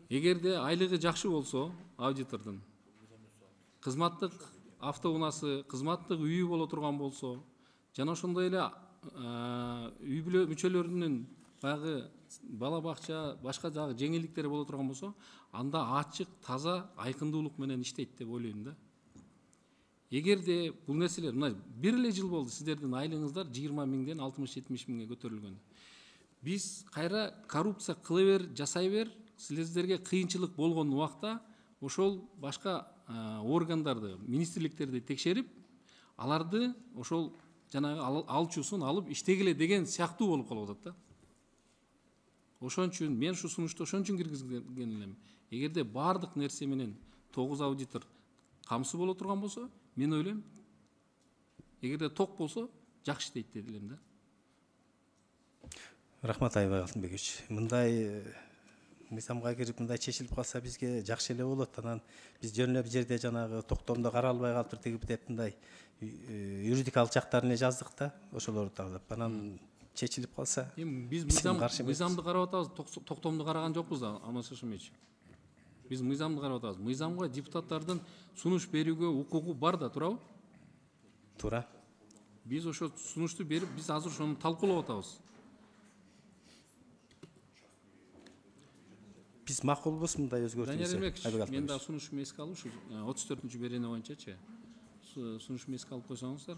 эгерде айлыгы жакшы болсо, аудитордун кызматтык автоунаасы, кызматтык үйү боло турган болсо, жана ошондой эле үй бүлө мүчөлөрүнүн баягы бала бакча, башка дагы жеңилдиктери боло турган болсо, анда ачык, таза, айкындуулук менен иштейт деп ойлойм да. Эгерде бул нерселер, мына бир эле жыл болду сиздердин айлыгыңыздар 20 миңден 60-70 миңге көтөрүлгөн. Биз кайра коррупция кыла бер, жасай бер, силердерге кыйынчылык болгон убакта ошол башка органдарды, министрликтерди текшерип, аларды ошол жанагы алчуусун алып иштегиле деген сыяктуу болуп калып атат да. Ошон үчүн мен ушу сунушту ошон үчүн киргизген элем. Эгерде баардык нерсе менен 9 аудитор камсыз боло турган болсо, мен ойлойм, эгерде ток болсо, жакшы иштейт деп элем да. Рахмат Айбай Алтынбекович. Мындай мыйзамга кирип мындай чечилип калса бизге жакшы эле болот. Анан биз жөн эле бир жерде жанагы токтомдо каралбай калыптыр тигип деп мындай юридикалык жактарын эле жаздык да, ошолорду талап. Анан чечилип калса, Биз мыйзамды карап атабыз, токтомду караган жокпуз да, Алмаз Шашимович. Биз мыйзамды карап атабыз. Мыйзамга депутаттардын сунуш берүүгө укугу бар да, туурабы? туура. Биз ошо сунушту берип, биз азыр ошону талкуулап атабыз. Биз макулбуз мындай өзгөртүүсү. Данияр Эрмекович, мен да сунушумду эске алып, ушу 34-чү берене боюнчачы сунушумду эске алып койсоңуздар.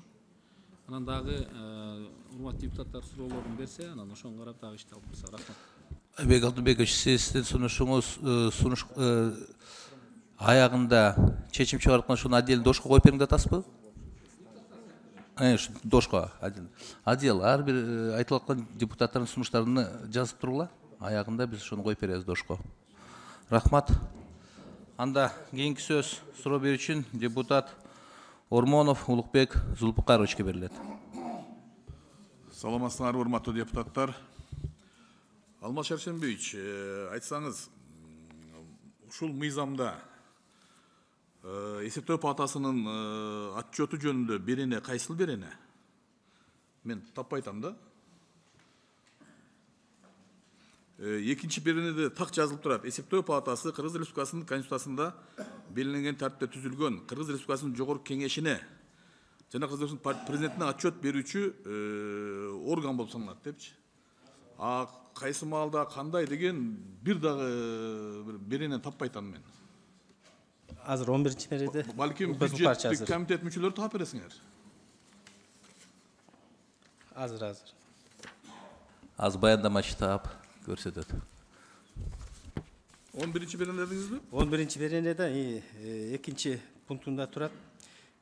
Анан дагы урматтуу депутаттар суроолорун берсе, анан ошону карап дагы ишти алып койсок. Рахмат. Айбек Алтынбекович, сиздин сунуш аягында чечим чыгарткан ушуну отдельно дошко коюп бериң деп атасызбы? Дошко отдел ар бир айтылып аткан депутаттардын сунуштарын жазып тургула. Аягында биз ошону коюп беребиз дошко. Рахмат. Анда кийинки сөз суроо берүү үчүн депутат Ормонов Улукбек Зулпукаровичке берилет. Саламатсыңар, урматтуу депутаттар. Алмаз Шаршенбеевич, айтсаңыз, ушул мыйзамда эсептөө палатасынын отчету жөнүндө берене кайсыл берене? Мен таппай атам да. Экинчи беренеде так жазылып турат. Эсептөө палатасы Кыргыз Республикасынын Конституциясында белгиленген тартипте түзүлгөн Кыргыз Республикасынын жогорку кеңешине жана Кыргыз Республикасынын президентине отчет берүүчү орган болуп саналат депчи. Кайсы маалда кандай деген бир дагы беренени таппай атам мен. Азыр 11-чи береде. Балким бюджеттик комитет мүчөлөрү таап бересиңер. Азыр. Аз баяндама чыгып көрсөтөт. 11-чи берене дедиңизби? 11-чи беренеде экинчи пунктунда турат.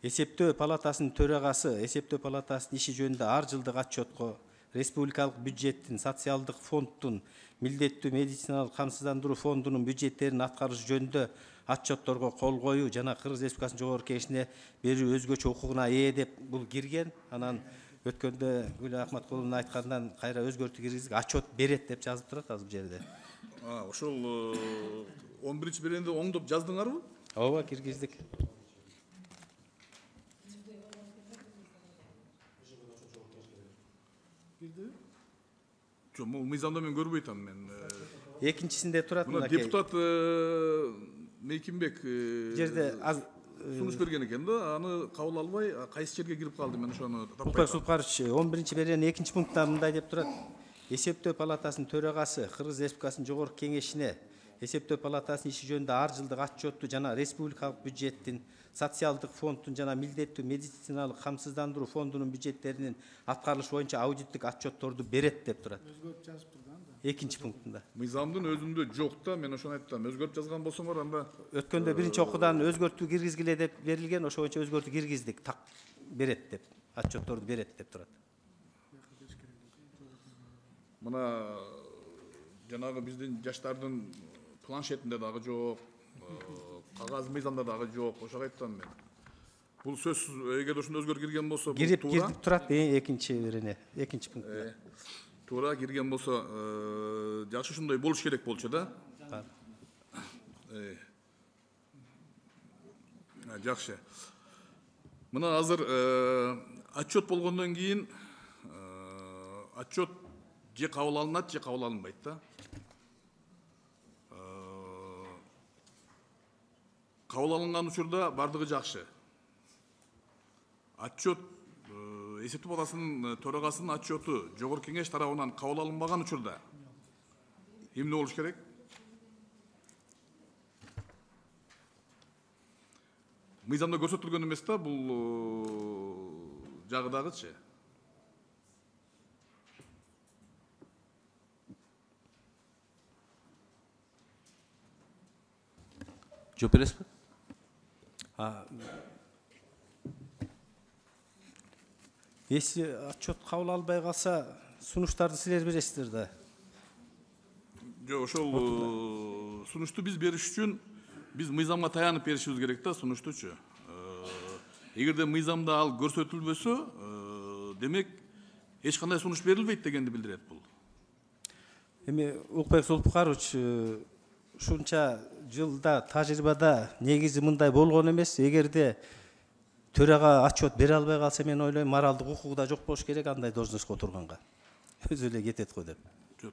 Эсептөө палатасынын төрагасы эсептөө палатасынын иши жөнүндө ар жылдык отчетко республикалык бюджеттин, социалдык фонддун, милдеттүү медициналык камсыздандыруу фондунун бюджеттерин аткарыш жөнүндө отчетторго кол коюу жана Кыргыз Республикасынын жогорку кеңешине берүү өзгөчө укугуна ээ деп бул кирген. Анан өткөндө Гүлү Акматкуловдун айтканынан кайра өзгөртүү киргиздик, отчет берет деп жазып турат азыр бул жерде. Ошол 11-чи беренеде оңдоп жаздыңарбы? Ооба, киргиздик. Жок, бул мыйзамда мен көрбөй атам мен. Экинчисинде турат мына депутат Мейкимбек жерде сунуш берген экен да, аны кабыл албай кайсы жерге кирип калды, мен ошону таппай Улукбек Зулпукарович 11-чи берененин 2-чи пунктунда мындай деп турат. Эсептөө палатасынын төрагасы Кыргыз Республикасынын жогорку кеңешине эсептөө палатасынын иши жөнүндө ар жылдык отчетту жана республикалык бюджеттин, социалдык фонддун жана милдеттүү медициналык камсыздандыруу фондунун бюджеттеринин аткарылышы боюнча аудиттик отчетторду берет деп турат. Өзгөртүп жазып турган да. 2-чи пунктунда. Мыйзамдын өзүндө жок да, мен ошону айттым. Өзгөртүп жазган болсоңор анда өткөндө биринчи окуудан өзгөртүү киргизгиле деп берилген, ошо боюнча өзгөртүү киргиздик. Так берет деп, отчетторду берет деп турат. Мына жанагы биздин жаштардын планшетинде дагы жок, кагаз мыйзамда дагы жок, ошого айттым мен. Бул сөз эгер ошондо өзгөртүү кирген болсо, бул туура. Кирип турат, экинчи берене, экинчи пунктта. Туура кирген болсо, жакшы ушундай болуш керек болчу да. Жакшы. Мына азыр отчет болгондон кийин отчет же кабыл алынат, же кабыл алынбайт да. Кабыл алынган учурда бардыгы жакшы. Отчет эсептөө палатасынын төрагасынын отчету жогорку кеңеш тарабынан кабыл алынбаган учурда эмне болуш керек? Мыйзамда көрсөтүлгөн эмес да, бул жагы дагычы. Жооп бересизби? Если отчет кабыл албай калса, сунуштарды силер бересиздер да. Жок, ошол сунушту биз бериш үчүн биз мыйзамга таянып беришибиз керек да, сунуштучу. Эгерде мыйзамда ал көрсөтүлбөсө, демек эч кандай сунуш берилбейт дегенди билдирет бул. Эми Улукбек Зулпукарович, ушунча жылда тажрыйбада негизи мындай болгон эмес. Эгерде төрага отчет бере албай калса, мен ойлойм, моралдык укугу да жок болуш керек андай должностко отурганга. Өзү эле кетет го деп.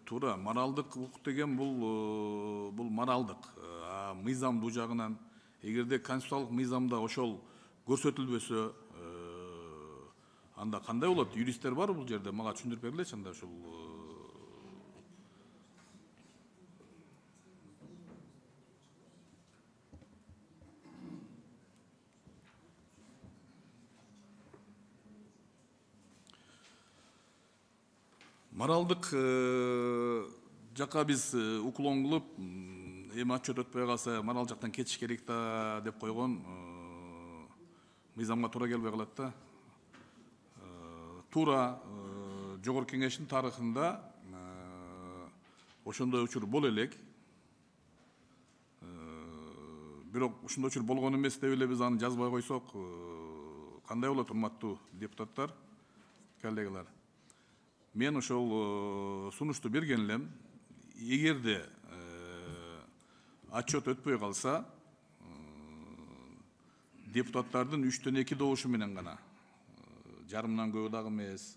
Туура, моралдык укук деген бул моралдык. Мыйзам бул жагынан эгерде конституциялык мыйзамда ошол көрсөтүлбөсө, анда кандай болот? Юристтер бар бул жерде, мага түшүндүрүп бергилечи анда ушул. Моралдык жакка биз уклон кылып, эми отчет өтпөй калса, морал жактан кетиш керек да деп койгон мыйзамга туура келбей калат да. Туура жогорку кеңештин тарыхында ошондой учур боло элек. Бирок ушундай учур болгон эмес деп эле биз аны жазбай койсок, кандай болот, урматтуу депутаттар, коллегалар? Мен ошол сунушту берген элем. Эгерде отчет өтпөй калса, депутаттардын 3/2 добушу менен гана, жарымдан көбү дагы эмес,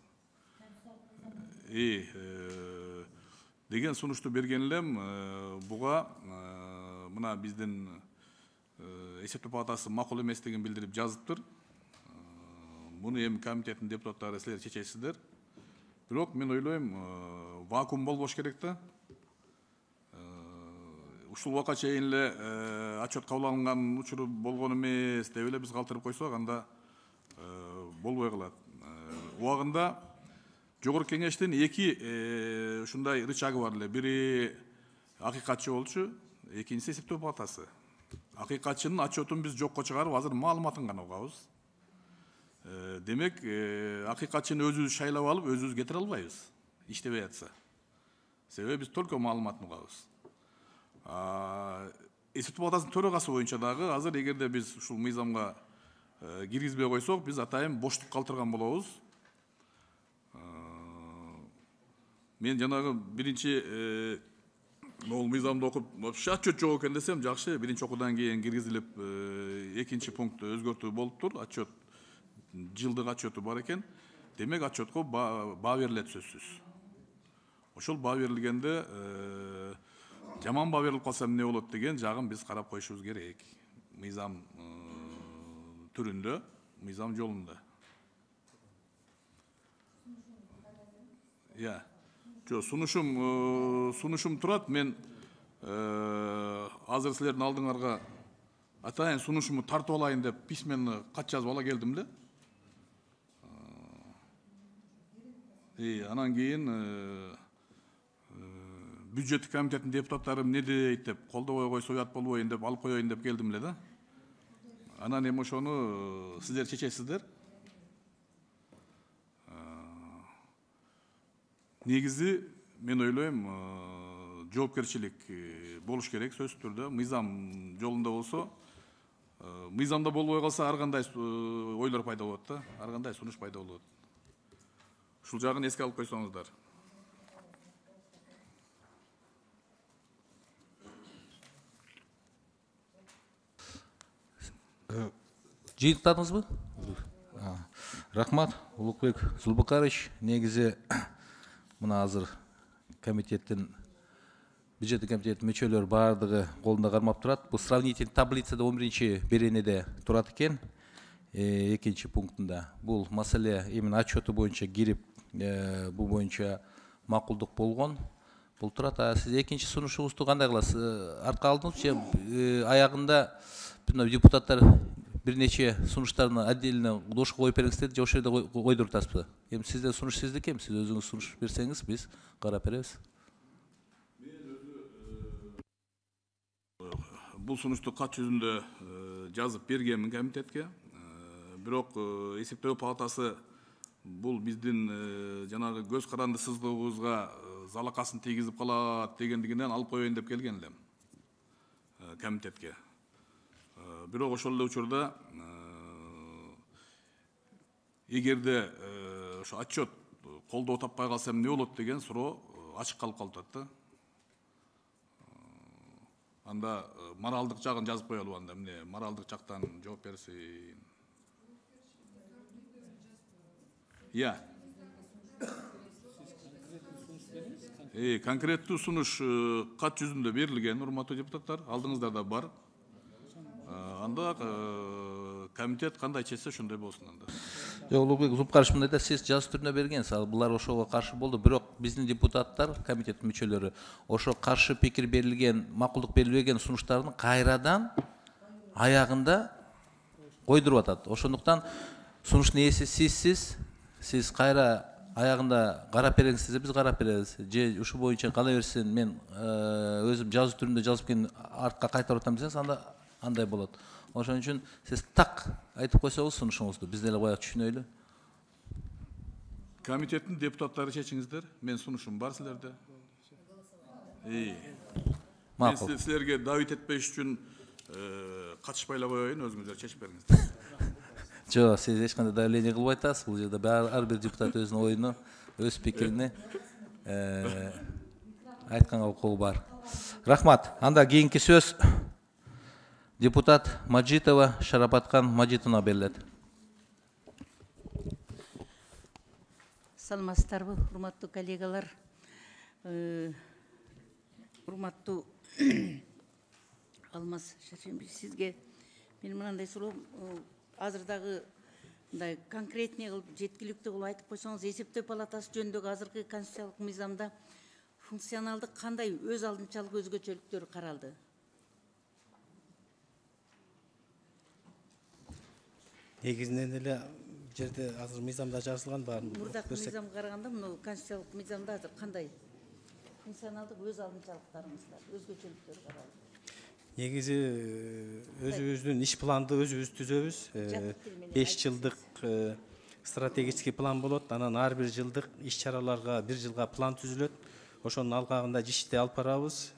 деген сунушту берген элем. Буга мына биздин эсептөө палатасы макул эместигин билдирип жазыптыр. Муну эми комитеттин депутаттары силер чечесиздер. Бирок мен ойлойм, вакуум болбош керек да. Ушул убакка чейин эле отчет кабыл алынган учуру болгон эмес деп эле биз калтырып койсок, анда болбой калат. Убагында жогорку кеңештин эки ушундай рычагы бар эле. Бири акыйкатчы болчу, экинчиси эсептөө палатасы. Акыйкатчынын отчетун биз жокко чыгарып, азыр маалыматын гана угабыз. Демек, акыйкатчыны өзүбүз шайлап алып, өзүбүз кетире албайбыз, иштебей атса. Себеби биз только маалыматын угабыз. Эсептөө палатасынын төрагасы боюнча дагы азыр эгерде биз ушул мыйзамга киргизбей койсок, биз атайын боштук калтырган болобуз. Мен жанагы биринчи могул мыйзамды окуп, вообще отчет жок экен десем, жакшы, биринчи окуудан кийин киргизилип, экинчи пункт өзгөртүү болуптур, отчет жылдык отчету бар экен. Демек, отчетко баа берилет сөзсүз. Ошол баа берилгенде жаман баа берилип калса эмне болот деген жагын биз карап коюшубуз керек. Мыйзам түрүндө, мыйзам жолунда. Сунушум турат. Мен азыр силердин алдыңарга атайын сунушумду тартып алайын деп письменно кат жазып ала келдим эле. Анан кийин бюджеттик комитеттин депутаттары эмне дейт деп, колдобой койсо уят болбойн деп, алып коеюн деп келдим эле да. Анан эми ошону сиздер чечесиздер. Негизи мен ойлойм, жоопкерчилик болуш керек сөзсүз түрдө. Мыйзам жолунда болсо, мыйзамда болбой калса ар кандай ойлор пайда болот да, ар кандай сунуш пайда болот. Ушул жагын эске алып койсоңуздар. Жыйынтыктадыңызбы? Рахмат, Улукбек Зулпукарович. Негизи мына азыр комитеттин, бюджеттик комитеттин мүчөлөрү баардыгы колунда кармап турат. Бул сравнительный таблицада 11-чи беренеде турат экен. Экинчи пунктунда бул маселе именно отчету боюнча кирип, бул боюнча макулдук болгон. Бул турат. Сиз экинчи сунушуңузду кандай кыласыз? Артка алдыңыз же аягында депутаттар бир нече сунуштарын отдельно дошко коюп бериңиздер, же ошол жерде койдуруп атасызбы? Эми сизде сунуш сиздики, эми сиз өзүңүз сунуш берсеңиз, биз карап беребиз. бул сунушту кат жүзүндө жазып бергенмин комитетке. Бирок эсептөө палатасы бул биздин жанагы көз карандысыздыгыбызга залакасын тийгизип калат дегендигинен алып коеюн деп келген элем комитетке. Бирок ошол эле учурда эгерде ошо отчет колдоо таппай калсам эмне болот деген суроо ачык калып калат да. Анда моралдык жагын жазып коелу, анда эмне моралдык жактан жооп берсин. Я. Конкреттүү сунуш кат жүзүндө берилген, урматтуу депутаттар, алдыңыздарда бар. Анда комитет кандай чечсе ошондой болсун анда. Улугбек Зубкарович мындай да, сиз жазуу түрүндө бергенсиз, ал булар ошого каршы болду. Бирок биздин депутаттар, комитет мүчөлөрү ошо каршы пикир берилген, макулдук берилбеген сунуштардын кайрадан аягында койдуруп атат. Ошондуктан сунуштун ээси сизсиз, сиз кайра аягында карап бериңиз десе биз карап беребиз. Же ушул боюнча кала берсин, мен өзүм жазуу түрүндө жазып келген артка кайтарып атам десеңиз, андай болот. Ошон үчүн сиз так айтып койсоңуз сунушуңузду биз деле коелу түшүнөлү. Комитеттин депутаттары чечиңиздер. Мен сунушум бар силерде. Мен силерге давит этпеш үчүн катышпай эле коеюн, өзүңүздөр чечип бериңиздер. Жок, сиз эч кандай давление кылбай атасыз. Бул жерде ар бир депутат өзүнүн оюну, өз пикирине айтканга укугу бар. Рахмат. Анда кийинки сөз депутат Маджитова Шарапаткан Маджитовна берилет. Саламатсыздарбы, урматтуу коллегалар, урматтуу Алмаз Шаршембиевич, сизге мен мынандай суроо, азыр дагы мындай конкретный кылып, жеткиликтүү кылып айтып койсоңуз, эсептөө палатасы жөнүндөгү азыркы конституциялык мыйзамда функционалдык кандай өз алдынчалык өзгөчөлүктөр каралды? Негизинен эле жерде азыр мыйзамда жазылган баарын мурдакы мыйзамга караганда, мына конституциялык мыйзамда азыр кандай функционалдык өз алдынчалыктарыңыздар, өзгөчөлүктөр каралды? Негизи өзүбүздүн иш планды өзүбүз түзөбүз. 5 жылдык стратегический план болот. Анан ар бир жылдык иш чараларга 1 жылга план түзүлөт. Ошонун алкагында ишти алып барабыз.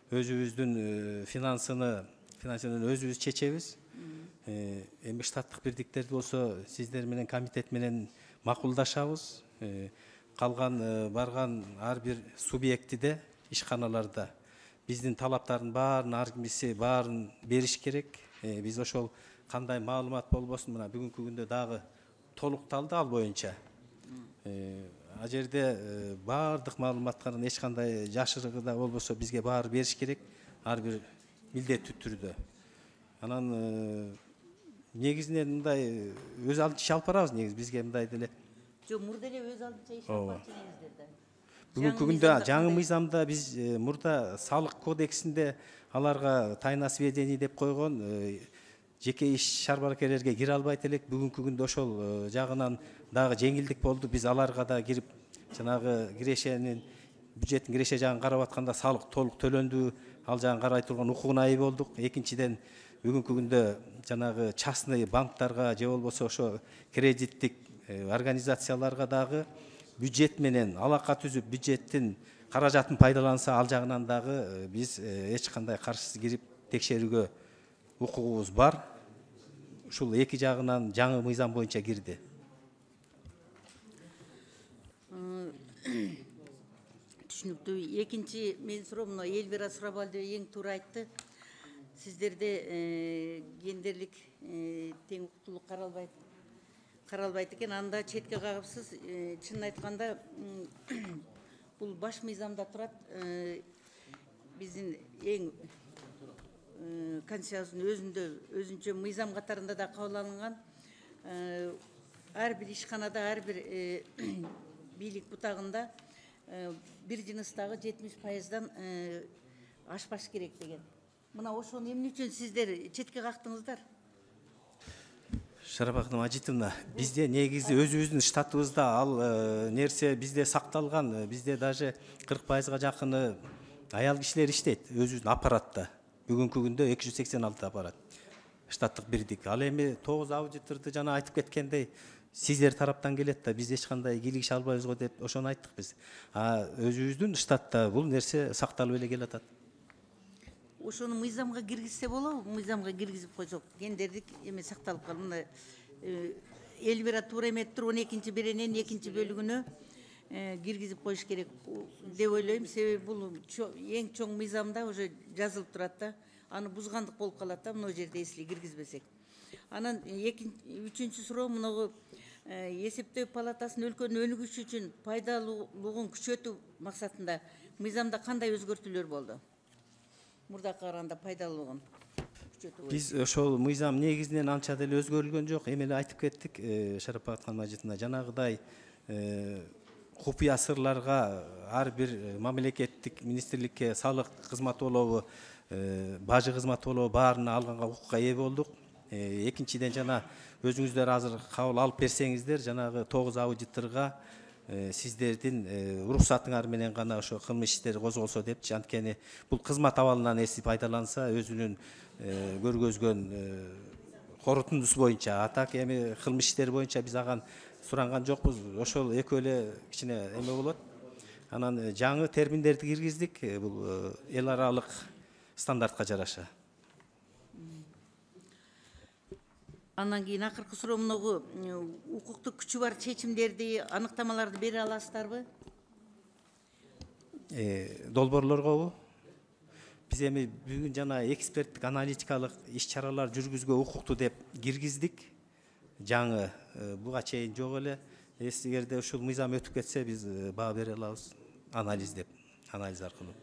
Өзүбүздүн финансыны өзүбүз чечебиз. Эми штаттык бирдиктерди болсо сиздер менен комитет менен макулдашабыз. Калган барган ар бир субъектиде, ишканаларда биздин талаптардын баарын, аргимиси баарын бериш керек. Биз ошол кандай маалымат болбосун, мына бүгүнкү күндө дагы толукталды ал боюнча. А жерде баардык маалыматтардын эч кандай жашырыгы да болбосо бизге баары бериш керек, ар бир милдеттүү түрдө. Анан негизинен мындай өз алдынча иш алып барабыз, негизи бизге мындай деле. Жок, мурда эле өз алдынча иш алып барчыңыздар да. Бүгүнкү күндө жаңы мыйзамда биз мурда салык кодексинде аларга тайна сведений деп койгон, жеке иш шарбаракерлерге кире албайт элек. Бүгүнкү күндө ошол жагынан дагы жеңилдик болду. Биз аларга да кирип, жанагы кирешенин, бюджеттин киреше жагын карап атканда салык толук төлөндү, ал жагын карай турган укугуна ээ болдук. Экинчиден, бүгүнкү күндө жанагы частный банктарга же болбосо ошо кредиттик организацияларга дагы бюджет менен алака түзүп, бюджеттин каражатын пайдаланса, ал жагынан дагы биз эч кандай каршысыз кирип текшерүүгө укугубуз бар. Ушул эки жагынан жаңы мыйзам боюнча кирди. Түшүнүктүү. Экинчи мен суроом, мына Элвира Сурабалдиева эң туура айтты. Сиздерде гендерлик тең укуктуулук каралбайт экен. Анда четке кагыпсыз. Чынын айтканда, бул баш мыйзамда турат. Биздин эң конституциянын өзүнчө мыйзам катарында да кабыл алынган. Ар бир ишканада, ар бир бийлик бутагында бир жыныстагы 70%дан ашпаш керек деген. Мына ошону эмне үчүн сиздер четке кактыңыздар? Шарапаткан Маджитовна, бизде негизи өзүбүздүн штатыбызда ал нерсе бизде сакталган. Бизде даже 40%га жакыны аял кишилер иштейт өзүбүздүн аппаратта. Бүгүнкү күндө 286 аппарат штаттык бирдик. Ал эми 9 аудиторду жана айтып кеткендей сиздер тараптан келет да биз эч кандай кийлигише албайбыз го деп ошону айттык биз. Өзүбүздүн штатта бул нерсе сакталып эле келатат. Ошону мыйзамга киргизсе болобу? Мыйзамга киргизип койсок, гендердик эме сакталып калып, мына Эльвира туура эметип туруп 12-чи берененин 2-чи бөлүгүнө киргизип коюш керек деп ойлойм. Себеби бул эң чоң мыйзамда уже жазылып турат да. Аны бузгандык болуп калат да, мына жерде эсли киргизбесек. Анан үчүнчү суроо мынагу эсептөө палатасынын өлкөнүн өнүгүшү үчүн пайдалуулугун күчөтүү максатында мыйзамда кандай өзгөртүүлөр болду? Мурдакы караганда пайдалуулугун күчөтүү. Биз ошол мыйзам негизинен анча деле өзгөрүлгөн жок. Эми эле айтып кеттик Шарапат Мажитовна, жанагыдай купуя сырларга ар бир мамлекеттик министрликке салык кызматы болобу, бажы кызматы болобу баарына алганга укукка ээ болдук. Экинчиден жана өзүңүздөр азыр кабыл алып берсеңиздер, жанагы 9 аудиторго сиздердин уруксатыңар менен гана ошо кылмыш иштери козголсо депчи. Анткени бул кызмат абалынан эси пайдаланса өзүнүн көргөзгөн корутундусу боюнча, атак эми кылмыш иштери боюнча биз аган суранган жокпуз. Ошол экөө эле кичине эме болот. Анан жаңы терминдерди киргиздик бул эл аралык стандартка жараша. Андан кийин акыркы суроо мынагу укуктук күчү бар чечимдерди, аныктамаларды бере аласыздарбы? Долбоорлоргобу? Биз эми бүгүн жана эксперттик аналитикалык иш-чаралар жүргүзгө укуктуу деп киргиздик. Жаңы буга чейин жок эле. Эгерде ушул мыйзам өтүп кетсе биз баа бере алабыз анализ аркылуу.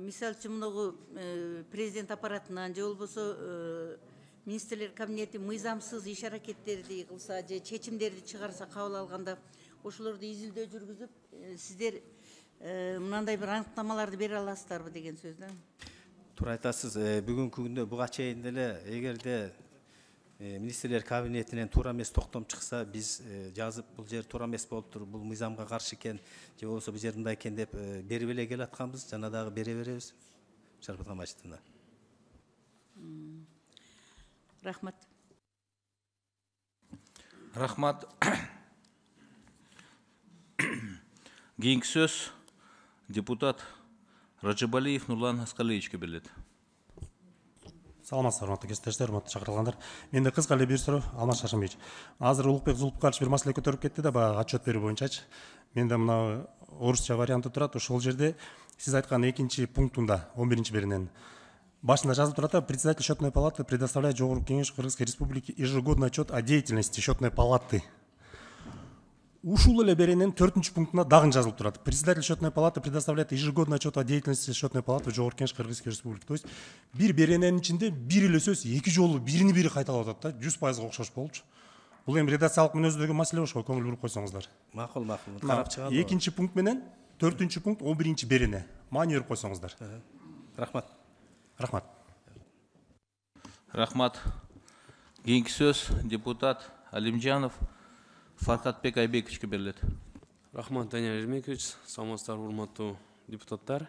Мисалы үчүн мынагу президент аппаратынан же болбосо министрлер кабинети мыйзамсыз иш аракеттерди кылса же чечимдерди чыгарса кабыл алганда ошолорду изилдөө жүргүзүп сиздер мындай бир аныктамаларды бере аласыздарбы деген сөз да. Туура айтасыз. Бүгүнкү күндө буга чейин деле эгерде министрлер кабинетинен туура эмес токтом чыкса биз жазып бул жер туура эмес болуптур, бул мыйзамга каршы экен же болбосо бул жер мындай экен деп берип эле келатканбыз, жана дагы бере беребиз. Шарапат Мажитовна. Рахмат. Рахмат. Кийинки сөз депутат Ражабалиев Нурлан Аскалиевичке берилет. Саламатсыздар, урматтуу кесиптештер, урматтуу чакырылгандар. Менде кыска эле бир суроо, Алмаз Шашымбекович. Азыр Улукбек Зулпукарович бир маселе көтөрүп кетти да, баягы отчет берүү боюнчачы. Менде мына орусча варианты турат. Ошол жерде сиз айткан 2-чи пунктунда 11-чи беренен башында жазылып турат: председатель счетной палаты предоставляет Жогорку Кеңеш Кыргызской Республики ежегодный отчет о деятельности счетной палаты. Ушул эле беренен 4-чү пунктуна дагы жазылып турат: председатель счетной палаты предоставляет ежегодный отчет о деятельности счетной палаты в Жогорку Кеңеш Кыргызской Республики. То есть бир берененин ичинде бир эле сөз эки жолу бири кайталап атат да, 100% окшош болчу. Бул эми редакциялык мүнөздөгү маселе ошого көңүл буруп койсоңуздар. Макул, карап чыгалы. 2-чи пункт менен 4-чү пункт 11-чи берене маани берип койсоңуздар. Рахмат. Рахмат. Рахмат. Кийинки сөз депутат Алимжанов Фархатбек Айбековичке берилет. Рахмат, Данияр Ермекович, саламатсыздар, урматтуу депутаттар,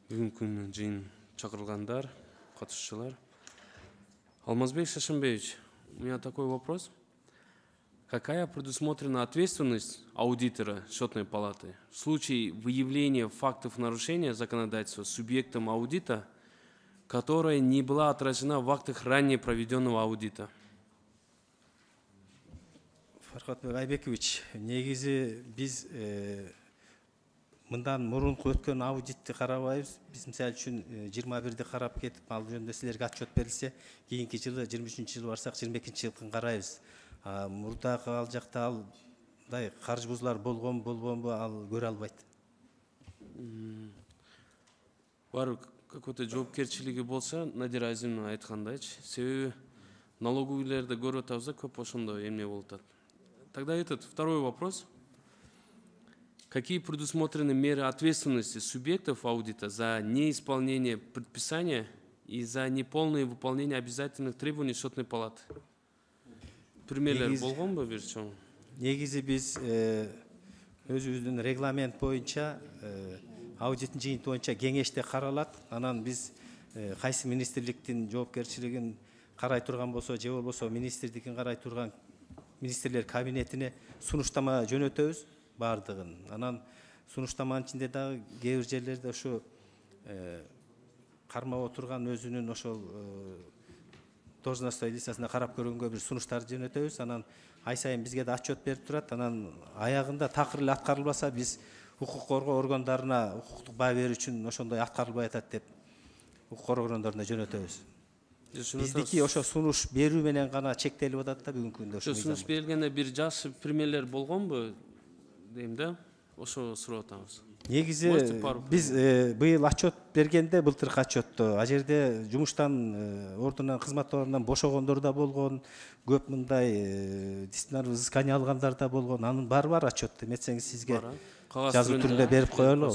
бүгүнкү жыйын чакырылгандар, катышуучулар. Алмазбек Шашимбеевич, у меня такой вопрос. Какая предусмотрена ответственность аудитора счетной палаты в случае выявления фактов нарушения законодательства субъектом аудита, которая не была отражена в актах ранее проведенного аудита? Фархатбек Айбекович, негизи биз мындан мурунку өткөн аудитти карабайбыз. Биз мисалы үчүн 21-ди карап кетип, ал жөнүндө силерге отчет берилсе, кийинки жылы 23-жылы барсак 22-жылы карайбыз. Мурдагы ал жакта алдай каржы бузуулар болгонбу, ал көрө албайт. Бар какой-то жоопкерчилиги болса, Надира Азимовна айткандайчы, себеби налоговыйлерди көрүп атабыз да, көп ошондой эмне болуп атат. Тогда второй вопрос. Какие предусмотрены меры ответственности субъектов аудита за неисполнение предписания и за неполное выполнение обязательных требований счетной палаты? Примерлер болгонбу бир чоң? Негизи биз өзүбүздүн регламент боюнча аудиттин жыйынты боюнча кеңеште каралат. Анан биз кайсы министрликтин жоопкерчилигин карай турган болсо же болбосо министрдикин карай турган министрлер кабинетине сунуштама жөнөтөбүз баардыгын. Анан сунуштаманын ичинде дагы кээ бир жерлерде ошо кармап отурган өзүнүн ошол должностной лицасына карап көргөнгө бир сунуштарды жөнөтөбүз. Анан ай сайын бизге да отчет берип турат. Анан аягында такыр эле аткарылбаса биз укук коргоо органдарына укуктук баа берүү үчүн ошондой аткарылбай атат деп укук коргоо органдарына жөнөтөбүз. Биздики ошо сунуш берүү менен гана чектелип атат да бүгүнкү күндө. Ошо сунуш берилгенде бир жакшы примерлер болгонбу дейм да? Ошо сурап атабыз. Негизи биз быйыл отчет бергенде былтыркы отчетту а жерде жумуштан ордунан кызмат ордунан бошогондор да болгон, көп мындай дисциплинардык взыскание алгандар да болгон. Анын баары бар отчетто. Эметсеңиз сизге жазуу түрүндө берип коелу.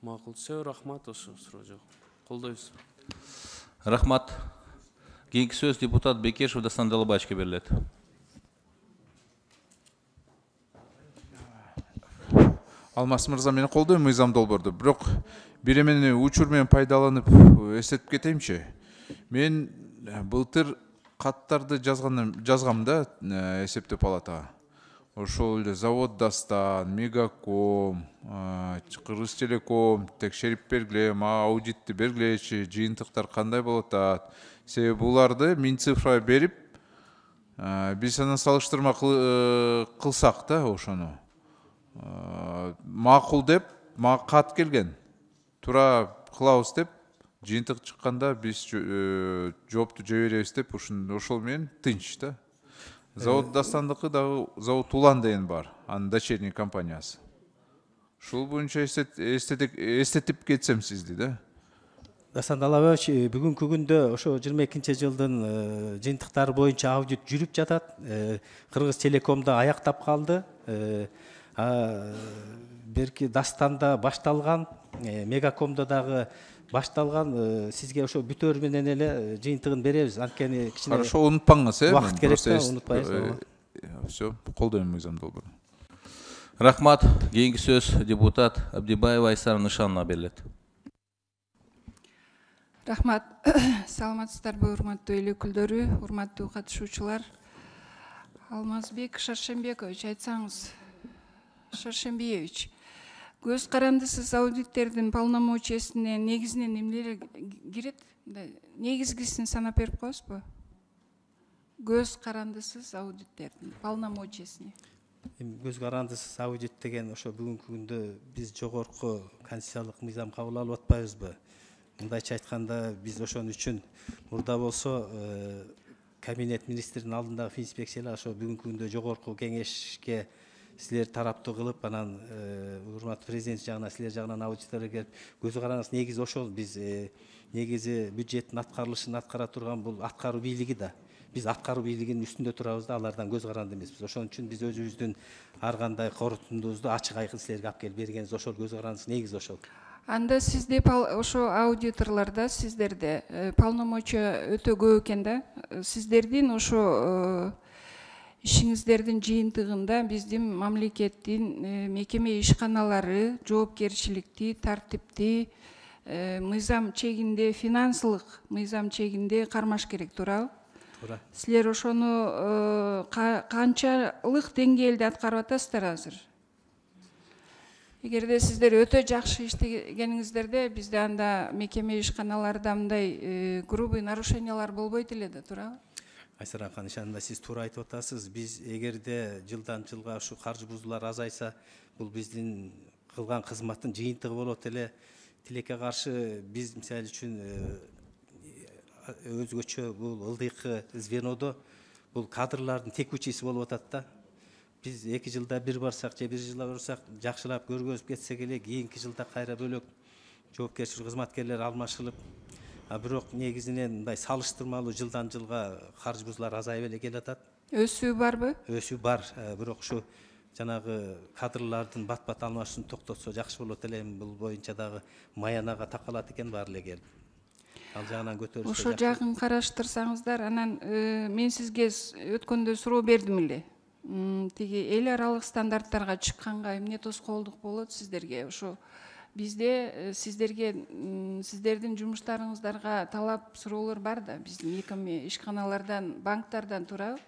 Макул, сөз рахмат, ошо суроо жок. Колдойбуз. Рахмат. Кийинки сөз депутат Бекешев Дастан Далабаевичке берилет. Алмас мырза, мен колдойм мыйзам долбоорду. Бирок бир эмени учур менен пайдаланып эсептип кетейинчи. Мен былтыр каттарды жазгам да эсептөө палатага. Ошол эле завод Дастан, Мегаком, Кыргыз Телеком текшерип бергиле, аудитти бергилечи, жыйынтыктар кандай болуп атат. Себеби буларды Минцифрага берип, биз анан салыштырма кылсак да ошону. Макул деп, мага кат келген. Тура кылабыз деп, жыйынтык чыкканда биз жоопту жиберебиз деп, ошол менен тынч да. Завод Дастандыкы дагы завод Улан деген бар, анын дочерний компаниясы. Ушул боюнча эстетип кетсем сизди да. Дастан Далабаевич, бүгүнкү күндө ошо 22-жылдын жыйынтыктары боюнча аудит жүрүп жатат. Кыргыз Телекомдо аяктап калды. Берки Дастанда башталган, Мегакомдо дагы башталган. Сизге ошо бүтөр менен эле жыйынтыгын беребиз. Анткени кичине Хорошо, унутпаңыз, убакыт керек да, унутпайбыз. Всё, колдойм мыйзам долбоор. Рахмат. Кийинки сөз депутат Абдибаева Айсара Нышановна берилет. Рахмат. Саламатсыздарбы, урматтуу эл өкүлдөрү, урматтуу катышуучулар. Алмазбек Шаршембекович, айтсаңыз, Шаршембиевич, көз карандысыз аудиттердин полномочиясына негизинен эмнелер кирет? Негизгисин санап берип коесузбу? Көз карандысыз аудиттердин полномочиясына. Көз карандысыз аудит деген ошо бүгүнкү күндө биз жогорку конституциялык мыйзам кабыл алып атпайбызбы? Мындайча айтканда биз ошон үчүн мурда болсо кабинет министринин алдындагы финспекциялар ошо бүгүнкү күндө жогорку кеңешке силер тараптуу кылып, анан урматтуу президент жагынан, силер жагынан аудиторго келип, көз караңыз негизи ошол. Биз негизи бюджеттин аткарылышын аткара турган бул аткаруу бийлиги да. Биз аткаруу бийлигинин үстүндө турабыз да, алардан көз каранды эмеспиз. Ошон үчүн биз өзүбүздүн ар кандай корутундубузду ачык айкын силерге алып келип бергенбиз. Ошол көз карандысыз негизи ошол. Анда сизде ошо аудиторлордо сиздерде полномочия өтө көп экен да. Сиздердин ошо ишиңиздердин жыйынтыгында биздин мамлекеттин мекеме ишканалары жоопкерчиликти, тартипти, мыйзам чегинде, финансылык мыйзам чегинде кармаш керек, туурабы? Туура. Силер ошону канчалык деңгээлде аткарып атасыздар азыр? Эгерде сиздер өтө жакшы иштегениңиздерде, бизде анда мекеме ишканаларда мындай грубый нарушениялар болбойт эле да, туурабы? Айсара ханым, ишанында сиз туура айтып атасыз. Биз эгерде жылдан жылга ушу каржы бузуулар азайса, бул биздин кылган кызматтын жыйынтыгы болот эле. Тилекке каршы биз мисалы үчүн өзгөчө бул ылдыйкы звенодо бул кадрлардын текучийси болуп атат да. Биз 2 жылда бир барсак же 1 жылда барсак, жакшылап көргөзүп кетсек эле, кийинки жылда кайра бөлөк жоопкерчилик кызматкерлер алмашылып, бирок негизинен мындай салыштырмалуу жылдан жылга каржы бузуулар азайып эле келатат. Өсүү барбы? Өсүү бар, бирок ушу жанагы кадрлардын бат-бат алмашуусун токтотсо жакшы болот эле. Бул боюнча дагы маянага такалат экен баары эле келип. Ал жагынан көтөрүлсө. Ошо жагын караштырсаңыздар, анан мен сизге өткөндө суроо бердим эле. Тиги эл аралык стандарттарга чыкканга эмне тоскоолдук болот сиздерге? Ошо Бизде сиздердин жумуштарыңыздарга талап суроолор бар да. Биздин эми ишканалардан, банктардан турабы.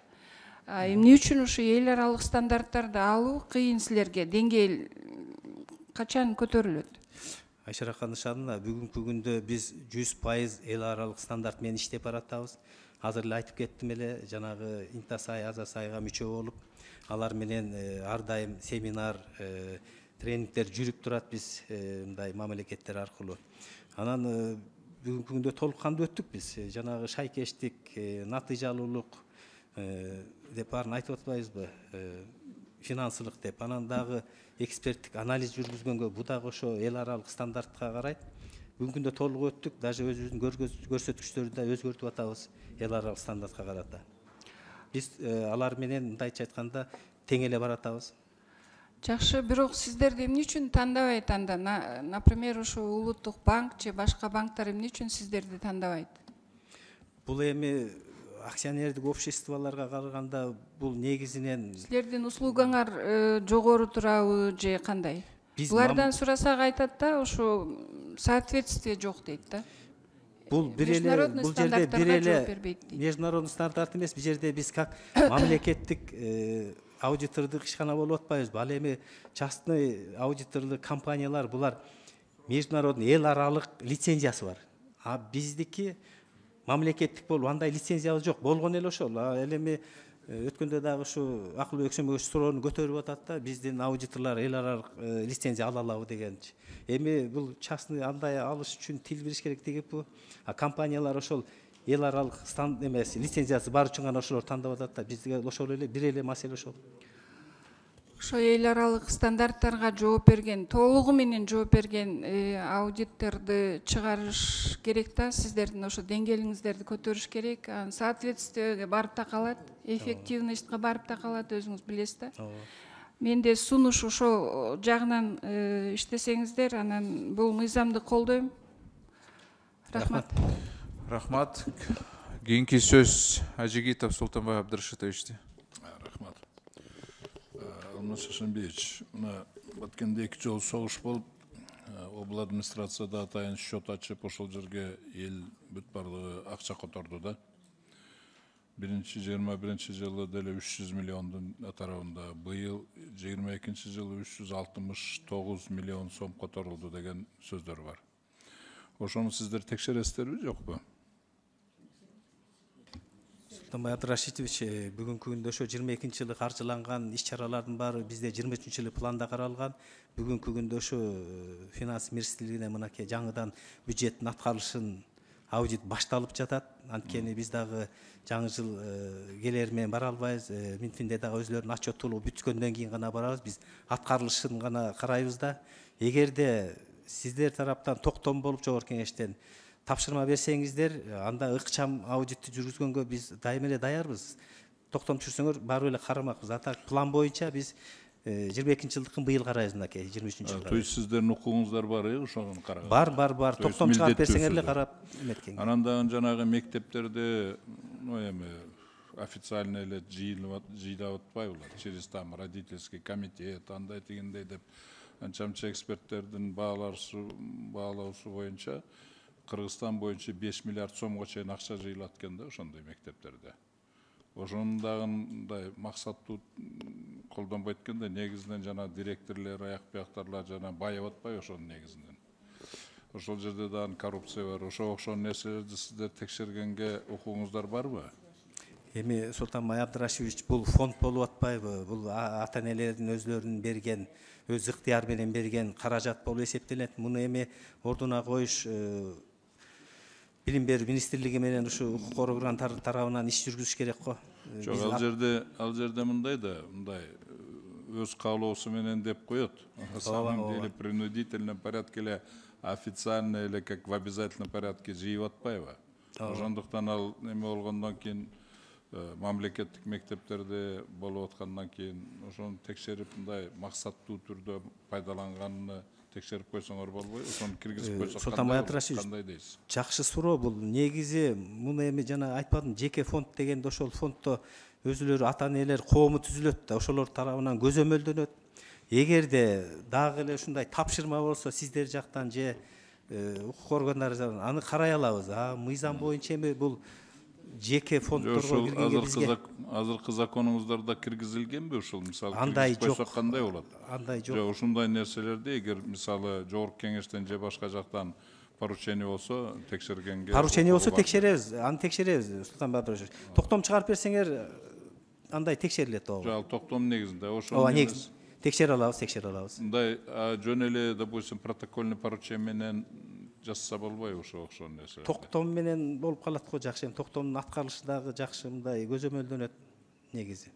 Эмне үчүн ушу эл аралык стандарттарды алуу кыйын силерге? Деңгээл качан көтөрүлөт? Айшара Канышанова, бүгүнкү күндө биз 100% эл аралык стандарт менен иштеп баратабыз. Азыр эле айтып кеттим эле, жанагы Интасай, Азасайга мүчө болуп, алар менен ар дайым семинар, тренингдер жүрүп турат биз мындай мамлекеттер аркылуу. Анан бүгүнкү күндө толук кандуу өттүк биз. Жанагы шайкештик, натыйжалуулук деп баарын айтып атпайбызбы? Финансылык деп. Анан дагы эксперттик анализ жүргүзгөнгө бу дагы ошо эл аралык стандартка карайт. Бүгүнкү күндө толук өттүк, даже өзүбүздүн көрсөткүчтөрдү да өзгөртүп атабыз эл аралык стандартка карата. Биз алар менен мындайча айтканда тең эле баратабыз. Жакшы, бирок сиздерди эмне үчүн тандабайт анда? Например, ошо Улуттук банк же башка банктар эмне үчүн сиздерди тандабайт? Бул эми акционердик обществолорго караганда бул негизинен силердин услугаңар жогору турабы же кандай? Булардан сурасак айтат да, ошо соответствие жок дейт да. Бул бир эле, бул жерде бир эле международный стандарт эмес, бул жерде биз как мамлекеттик аудитордук ишкана болуп атпайбызбы? Ал эми частный аудиторлук компаниялар, булар международный эл аралык лицензиясы бар. А биздики мамлекеттик болуп, андай лицензиябыз жок. Болгон эле ошол. Ал эми өткөндө дагы ушу Акылбек Өксөнбекович суроону көтөрүп атат да, биздин аудиторлор эл аралык лицензия ала алабы дегенчи. Эми бул частный андай алыш үчүн тил билиш керек деп бу. А компаниялар ошол эл аралык эмес, лицензиясы бар үчүн гана ошолор тандап атат да. Бизге ошол эле бир эле маселе ошол. Ошо эл аралык стандарттарга жооп берген, толугу менен жооп берген аудитторду чыгарыш керек да, сиздердин ошо деңгээлиңиздерди көтөрүш керек. Соответствиеге барып да калат, эффективностька барып да калат, өзүңүз билесиз да. Менде сунуш ошол жагынан иштесеңиздер, анан бул мыйзамды колдойм. Рахмат. Рахмат. Кийинки сөз Ажигитов Султанбай Абдырашитовичте. Рахмат. Алмаз Шашенбеевич, мына өткенде 2 жыл согуш болуп, обл администрацияда атайын счет ачып, ошол жерге эл бүт барлыгы акча которду да. 21 жылы деле 300 миллиондун тарабында, быйыл 22 жылы 369 миллион сом которулду деген сөздөр бар. Ошону сиздер текшересиздерби, жокпу? Султанбай Абдырашитович, бүгүнкү күндө ошо 22 жылы каржыланган иш-чаралардын баары бизде 23 жылы планда каралган. Бүгүнкү күндө ошо финанс министрлигине мынакей жаңыдан бюджеттин аткарылышын аудит башталып жатат. Анткени биз дагы жаңы жыл келери менен бара албайбыз. Минфинде дагы өзлөрүнүн отчеттуулугу бүткөндөн кийин гана барабыз. Биз аткарылышын гана карайбыз да. Эгерде сиздер тараптан токтом болуп жогорку кеңештен тапшырма берсеңиздер, анда ыкчам аудитти жүргүзгөнгө биз дайым эле даярбыз. Токтом түшүрсөңөр барып эле карамакпыз. Ата план боюнча биз 22 жылдыкын быйыл карайбыз мынакей, 23 жылга. То есть сиздердин укугуңуздар бар, ошону караган? Бар. Токтом чыгарып берсеңер эле карап эметкен. Анан дагы жанагы мектептерде, эми официально эле жыйлап атпайбылар, через там родительский комитет, андай дегендей деп анча-мынча эксперттердин баалоосу боюнча Кыргызстан боюнча 5 миллиард сомго чейин акча жыйылат экен да ошондой мектептерде. Ошонун дагы мындай максаттуу колдонбойт экенде, негизинен жана директорлор, аяк бияктарлар жана байып атпайбы ошонун негизинен. Ошол жерде дагы коррупция бар. Ошол нерселерди сиздер текшергенге укугуңуздар барбы? Эми Султанбай Абдырашитович, бул фонд болуп атпайбы? Бул ата-энелердин өзлөрүнүн берген, өз ыктыяр менен берген каражат болуп эсептелет. Муну эми ордуна коюш билим берүү министрлиги менен ушу укук орган тарабынан иш жүргүзүш керек го. Жок, ал жерде мындай да, мындай өз каалоосу менен деп коет. На самом деле принудительном порядке эле, официально эле как в обязательном порядке жыйып атпайбы? Ошондуктан ал эме болгондон кийин мамлекеттик мектептерде болуп аткандан кийин ошону текшерип мындай максаттуу түрдө пайдаланганын текшерип койсоңор болбойбу? Ошону киргизип койсок Султанбай Абдырашитович, кандай дейсиз? Жакшы суроо бул. Негизи муну эми жана айтпадым, жеке фонд дегенде ошол фонддо өзүлөрү ата-энелер коому түзүлөт да, ошолор тарабынан көзөмөлдөнөт. эгерде дагы эле ушундай тапшырма болсо сиздер жактан же укук органдары жактан аны карай алабыз. Мыйзам боюнча эми бул жеке фонддорго киргенге бизге азыркы законуңуздарда киргизилгенби ушул мисалы андай жок. койсок кандай болот? Андай жок. Жок, ушундай нерселерди эгер мисалы жогорку кеңештен же башка жактан поручение болсо текшергенге поручение болсо текшеребиз, аны текшеребиз. Султан Бабирович, токтом чыгарып берсеңер андай текшерилет ооба. Жок, токтом негизинде ошол негиз текшере алабыз. Мындай жөн эле, допустим, протокольный поручение менен жазса болбойбу ошо окшош нерсе? Токтом менен болуп калат го жакшы. Токтомдун аткарылышы дагы жакшы мындай көзөмөлдөнөт негизи.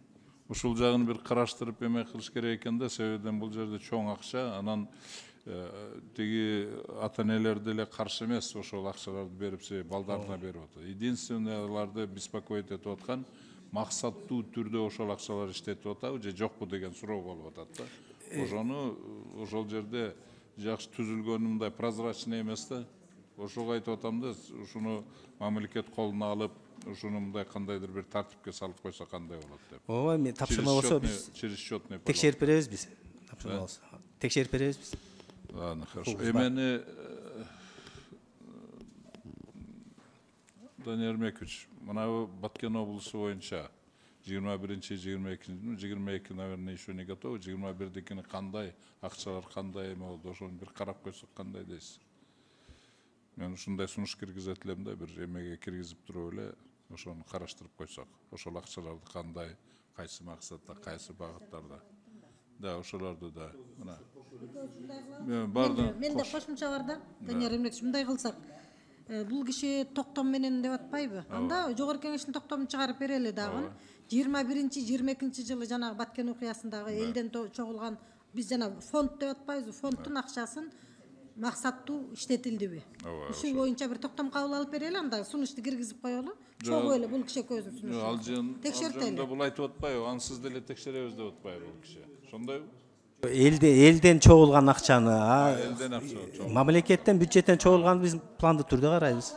Ушул жагын бир караштырып эме кылыш керек экен да, себебинен бул жерде чоң акча, анан тиги ата энелер деле каршы эмес ошол акчаларды берипсе балдарына берип атат. Единственное аларды беспокоить этип аткан максаттуу түрдө ошол акчалар иштетип атабы же жокпу деген суроо болуп атат да. Ошону ошол жерде жакшы түзүлгөнү мындай прозрачный эмес да. Ошого айтып атам да, ушуну мамлекет колуна алып, ушуну мындай кандайдыр бир тартипке салып койсо кандай болот деп. Ооба, эми тапшырма болсо биз через счетный текшерип беребиз биз. Тапшырма болсо текшерип беребиз биз. Ладно, хорошо. Эмени Данияр Ермекович, мына Баткен облусу боюнча 21-22, наверное, еще не готовы. 21-дикини кандай, акчалар кандай эме болду, ошону бир карап койсок кандай дейсиз? Мен ушундай сунуш киргизет элем да, бир эмеге киргизип туруп эле ошону караштырып койсок. Ошол акчаларды кандай, кайсы максатта, кайсы багыттарда. Да, ошолорду да. Мына. Менде кошумча бар да, Данияр Ермекович, мындай кылсак. Бул киши токтом менен деп атпайбы? Анда жогорку кеңештин токтомун чыгарып берели дагы. 21-22 жылы жанагы Баткен окуясындагы элден чогулган биз жана фонд деп атпайбызбы? Фонддун акчасын максаттуу иштетилдиби? Ушул боюнча бир токтом кабыл алып берели, анда сунушту киргизип коелу. Чогуу эле бул киши экөөбүздүн сунушу. Ал жөнүндө бул айтып атпайбы? Ансыз деле текшеребиз деп атпайбы бул киши? Ошондойбу? Элден чогулган акчаны, мамлекеттен, бюджеттен чогулган биз планды түрдө карайбыз.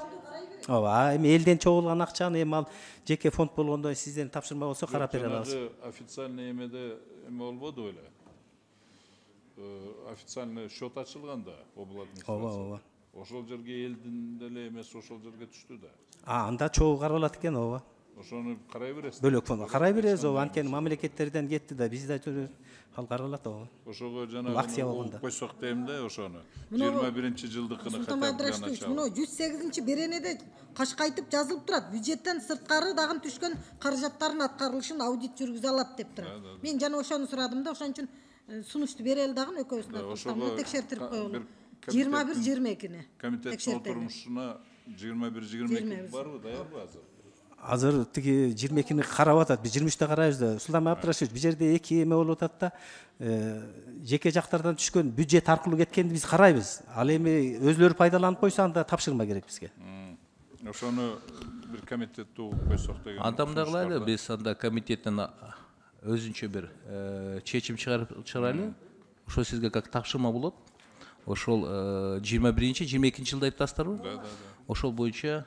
Ооба, эми элден чогулган акчаны эми ал жеке фонд болгондо сиздердин тапшырма болсо карап бере алабыз. Официальный эмеде эме болбоду беле? Официальный счет ачылган да, обл администрация. Ооба. Ошол жерге элдин деле эмес, ошол жерге түштү да. Анда чогуу каралат экен, ооба. Ошону карай бересиз. Бөлөк фонд карай беребиз, ооба. Анткени мамлекеттерден кетти да, биз да ал каралат, ооба. Ошого жанагы койсок дейм да, ошону. 21-жылдыкыны Султан Бабирович, муну 108-беренеде кашкайтып жазылып турат. Бюджеттен сырткары дагы түшкөн каражаттардын аткарылышын аудит жүргүзө алат деп турат. Мен жана ошону сурадым да, ошон үчүн сунушту берели дагы экөөбүзүн ошону текшертирип коелу. 21-22-ни. Комитеттин отурмушуна 21-22 барбы, даярбы азыр? Азыр тиги 22-ни карап атат, биз 23-те карайбыз да. Султан Бабирович, бул жерде эки эме болуп атат да. Жеке жактардан түшкөн бюджет аркылуу кеткенди биз карайбыз. Ал эми өзлөрү пайдаланып койсо анда тапшырма керек бизге. Ошону бир комитеттүү койсок деген. Андамдагыларды биз анда комитеттен өзүнчө бир чечим чыгарайлы. Ошо сизге как тапшырма болот. Ошол 21-22 жылда айтасыздарбы? Да. Ошол боюнча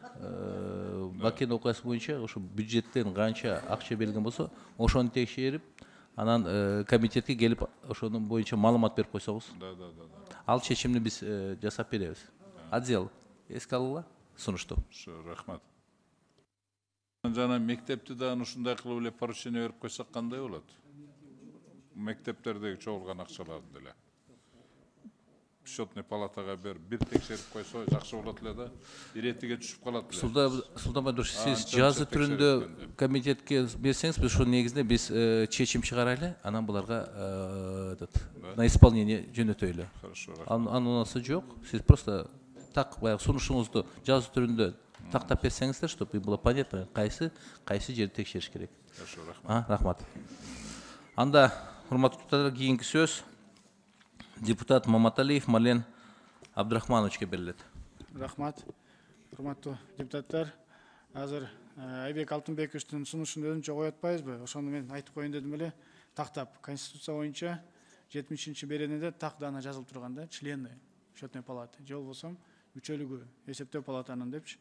Баткен окуясы боюнча ошо бюджеттен канча акча берилген болсо, ошону текшерип, анан комитетке келип ошонун боюнча маалымат берип койсоңуз. Да. Ал чечимди биз жасап беребиз. Отдел эске алгыла сунушту. Рахмат. Жана мектепти да ушундай кылып эле поручение берип койсок кандай болот? Мектептердеги чогулган акчаларды деле. Счетный палатага бир текшерип койсо жакшы болот эле да. Иретиге түшүп калат эле. Султан Бадырович, сиз жазы түрүндө комитетке берсеңиз, биз ошонун негизинде биз чечим чыгарайлы, анан буларга на исполнение жөнөтөйлү. Анысы жок. Сиз просто так баягы сунушуңузду жазы түрүндө тактап берсеңиздер, чтобы было понятно, кайсы жерди текшериш керек. Рахмат. Анда урматтуу депутаттар, кийинки сөз депутат Маматалиев Мален Абдрахмановичке берилет. Рахмат. Урматтуу депутаттар, азыр Айбек Алтынбековичтин сунушун өзүнчө кое атпайбызбы? Ошону мен айтып коеюн дедим эле. Тактап Конституция боюнча 70-беренеде так дана жазылып турган да, члены счетной палаты. Же болбосо мүчөлүгү эсептөө палатанын депчи.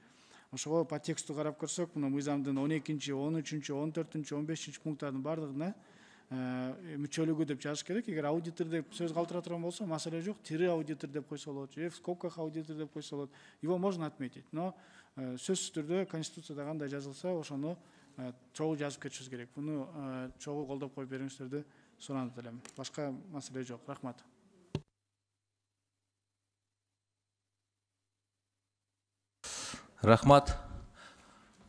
Ошого по тексту карап көрсөк, мына мыйзамдын 12-13, 14, 15 пункттардын бардыгына мүчөлүгү деп жазыш керек. Эгер аудитор деп сөз калтыра турган болсо маселе жок, тири аудитор деп койсо болот, же в скобках аудитор деп койсо болот. Его можно отметить, но сөзсүз түрдө конституцияда кандай жазылса ошону чогуу жазып кетишибиз керек. Буну чогуу колдоп коюп бериңиздерди суранып элем. Башка маселе жок. Рахмат. Рахмат.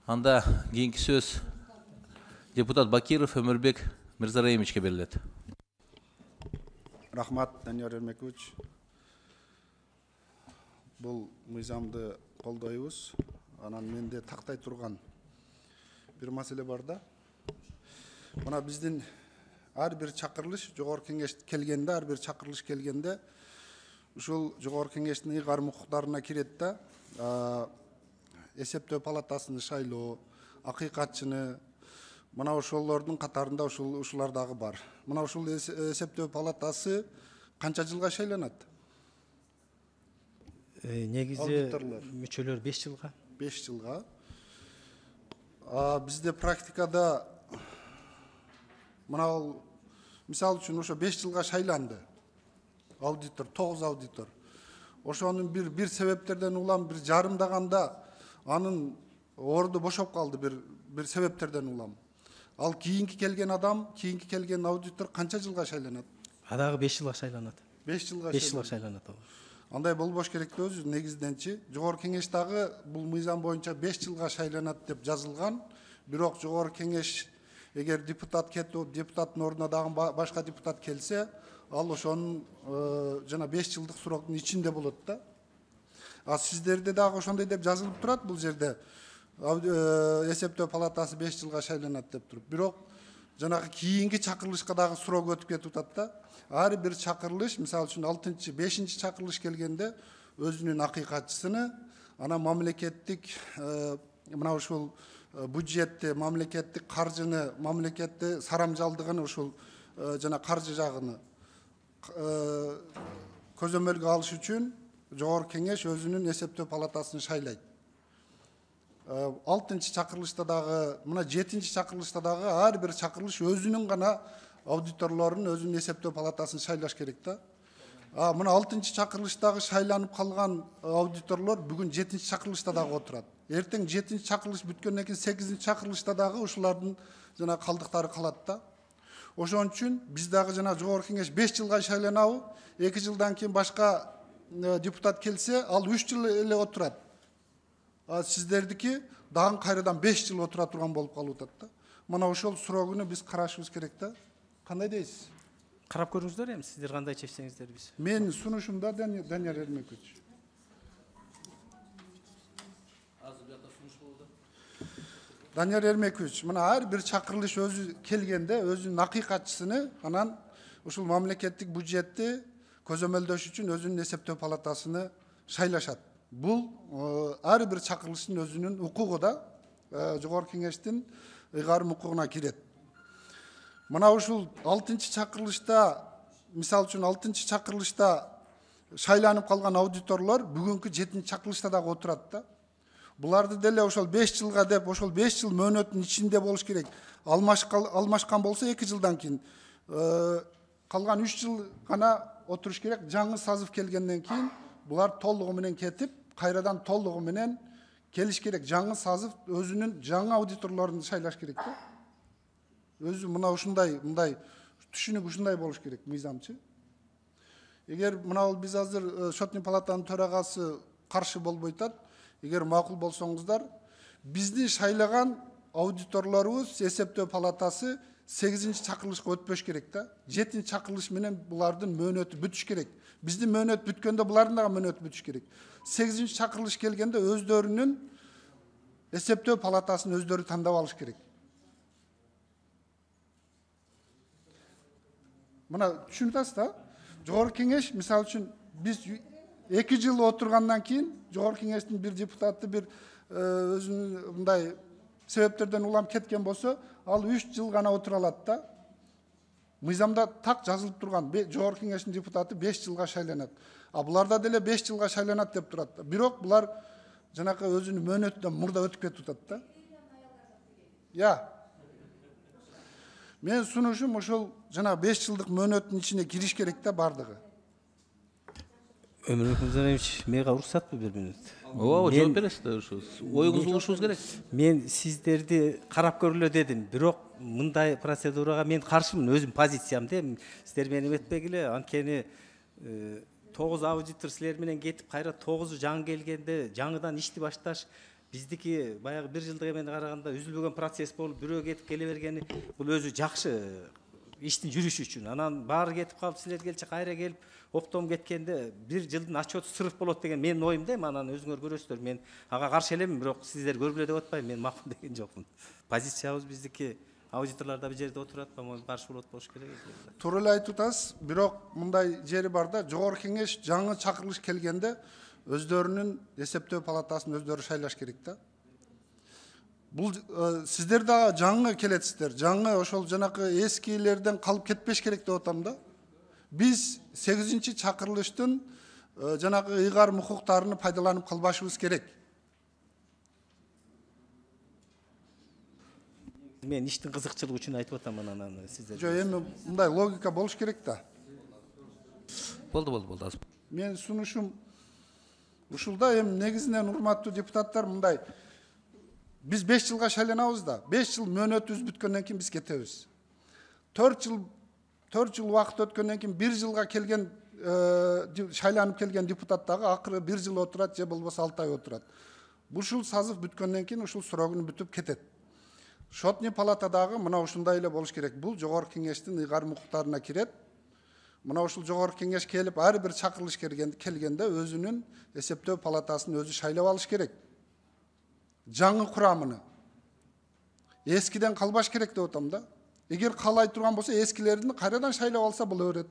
Анда кийинки сөз депутат Бакиров Өмүрбек Мирзараимовичке берилет. Рахмат, Данияр Эрмекович. Бұл мыйзамды колдойбуз. Анан менде тактай турган бир маселе бар да. Мына биздин ар бир чакырылыш жогорку кеңеш келгенде, ар бир чакырылыш келгенде ушул жогорку кеңештин ыйгарым укуктарына кирет да. Эсептөө палатасыны шайлоо, акыйкатчыны, мына ошолордун катарында ушулар дагы бар. Мына ушул эсептөө палатасы канча жылга шайланат? Негизи мүчөлөр 5 жылга. 5 жылга. Бизде практикада мына мисал үчүн ошо 5 жылга шайланды. Аудитор, 9 аудитор. Ошонун бир себептерден улам бир жарымдаганда анын орду бошоп калды бир себептерден улам. Ал кийинки келген адам, кийинки келген аудитор канча жылга шайланат? Адагы 5 жылга шайланат. 5 жылга шайланат. Андай болбош керек да өзү негизденчи. Жогорку кеңеш дагы бул мыйзам боюнча 5 жылга шайланат деп жазылган. Бирок жогорку кеңеш эгер депутат кетип, депутаттын ордуна дагы башка депутат келсе, ал ошонун жана 5 жылдык сроктун ичинде болот да. Сиздерде дагы ошондой деп жазылып турат бул жерде. Эсептөө палатасы 5 жылга шайланат деп туруп. Бирок жанагы кийинки чакырылышка дагы срок өтүп кетип атат да. Ар бир чакырылыш, мисалы үчүн 6-чы, 5-чи чакырылыш келгенде өзүнүн акыйкатчысыны, анан мамлекеттик мына ушул бюджетти, мамлекеттик каржыны, мамлекетти сарамжалдыгын ушул жана каржы жагыны көзөмөлгө алыш үчүн жогорку кеңеш өзүнүн эсептөө палатасын шайлайт. 6-чы чакырылышта дагы, мына 7-чи чакырылышта дагы ар бир чакырылыш өзүнүн гана аудиторлорун, өзүнүн эсептөө палатасын шайлаш керек да. Мына 6-чы чакырылыштагы шайланып калган аудиторлор бүгүн 7-чи чакырылышта дагы отурат. Эртең 7-чи чакырылыш бүткөндөн кийин 8-чи чакырылышта дагы ушулардын жана калдыктары калат да. Ошон үчүн биз дагы жана жогорку кеңеш 5 жылга шайланабы, 2 жылдан кийин башка депутат келсе, ал 3 жыл эле отурат. Сиздердики дагы кайрадан 5 жыл отура турган болуп калып атат да. Мына ошол сурогуну биз карашыбыз керек да. Кандай дейсиз? Карап көрүңүздөр эми, сиздер кандай чечсеңиздер биз. Мен сунушумда Данияр Эрмекович. Данияр Эрмекович, мына ар бир чакырылыш өзү келгенде өзүнүн акыйкатчысыны, анан ушул мамлекеттик бюджетти көзөмөлдөш үчүн өзүнүн эсептөө палатасыны шайлашат. Бул ар бир чакырылыштын өзүнүн укугу да, жогорку кеңештин ыйгарым укугуна кирет. Мына ушул 6-чы чакырылышта, мисал үчүн 6-чы чакырылышта шайланып калган аудиторлор бүгүнкү 7-чи чакырылышта дагы отурат да. Буларды деле ошол 5 жылга деп, ошол 5 жыл мөөнөттүн ичинде болуш керек. Алмашкан болсо 2 жылдан кийин, калган 3 жыл гана отуруш керек. Жаңы сазыв келгенден кийин булар толугу менен кетип, кайрадан толугу менен келиш керек. Жаңы сазыв өзүнүн жаңы аудиторлорун шайлаш керек да. Өзү мына ушундай, мындай түшүнүк ушундай болуш керек мыйзамчы. Эгер мына биз азыр Шотный палатанын төрагасы каршы болбой атат, эгер макул болсоңуздар, биздин шайлаган аудиторлорубуз эсептөө палатасы 8-чи чакырылышка өтпөш керек да. 7-чи чакырылыш менен булардын мөөнөтү бүтүш керек. Биздин мөөнөт бүткөндө булардын дагы мөөнөтү бүтүш керек. 8-чи чакырылыш келгенде өздөрүнүн эсептөө палатасын өздөрү тандап алыш керек. Мына түшүнүп атасыз да? Жогорку кеңеш, мисалы үчүн биз 2 жыл отургандан кийин жогорку кеңештин бир депутаты бир өзүнүн мындай себептерден улам кеткен болсо, ал 3 жыл гана отура алат да. Мыйзамда так жазылып турган, жогорку кеңештин депутаты 5 жылга шайланат. Буларда деле 5 жылга шайланат деп турат. Бирок булар жанакы өзүнүн мөөнөтүнөн мурда өтүп кетип атат да. Мен сунушум ошол жана 5 жылдык мөөнөттүн ичине кириш керек да бардыгы. Өмүрбек Мырзалиевич, мага уруксатпы 1 минут? Ооба, жооп бересиздер ушу. Оюңузду угушубуз керек. Мен сиздерди карап көргүлө дедим, бирок мындай процедурага мен каршымын, өзүм позициямда. Сиздер мени эметпегиле, анткени 9 аудитор силер менен кетип, кайра 9 жаңы келгенде жаңыдан ишти башташ, биздики баягы 1 жылдык эмени караганда үзүлбөгөн процесс болуп, бирөө кетип келе бергени бул өзү жакшы иштин жүрүшү үчүн. Анан баары кетип калып, силер келчи кайра келип, оптом кеткенде 1 жылдын отчету сырып болот деген менин оюмда. Анан өзүңөр көрөсүздөр. Мен ага каршы элемин, бирок сиздер көргүлө деп атпайм. Мен макул деген жокмун. Позициябыз биздики аудиторлор да бир жерде отурат, по-моему, каршы болуш керек. Туура эле айтып атасыз, бирок мындай жери бар да, жогорку кеңеш жаңы чакырылыш келгенде өздөрүнүн эсептөө палатасын өздөрү шайлаш керек да. Бул сиздер да жаңы келетсиздер. Жаңы ошол жанакы эскилерден калып кетпеш керек деп атам да. Биз 8-чи чакырылыштын жанакы ыйгарым укуктарын пайдаланып калбашыбыз керек. Мен иштин кызыкчылыгы үчүн айтып атам, анан сиздер. Жок, эми мындай логика болуш керек да. Болду. Мен сунушум ушулда эми негизинен урматтуу депутаттар мындай. Биз 5 жылга шайланабыз да. 5 жыл мөөнөтүбүз бүткөндөн кийин биз кетебиз. 4 жыл убакыт өткөндөн кийин 1 жылга келген шайланып келген депутат дагы акыры 1 жыл отурат же болбосо 6 ай отурат. Ушул сазыв бүткөндөн кийин ушул срогун бүтүп кетет. Шотный палатадагы мына ушундай эле болуш керек. Бул жогорку кеңештин ыйгарым укуктарына кирет. Мына ушул жогорку кеңеш келип, ар бир чакырылыш келгенде өзүнүн эсептөө палатасын өзү шайлап алыш керек. Жаңы курамыны. Эскиден калбаш керек деп атам да. Эгер каалай турган болсо, эскилерин кайрадан шайлап алса боло берет.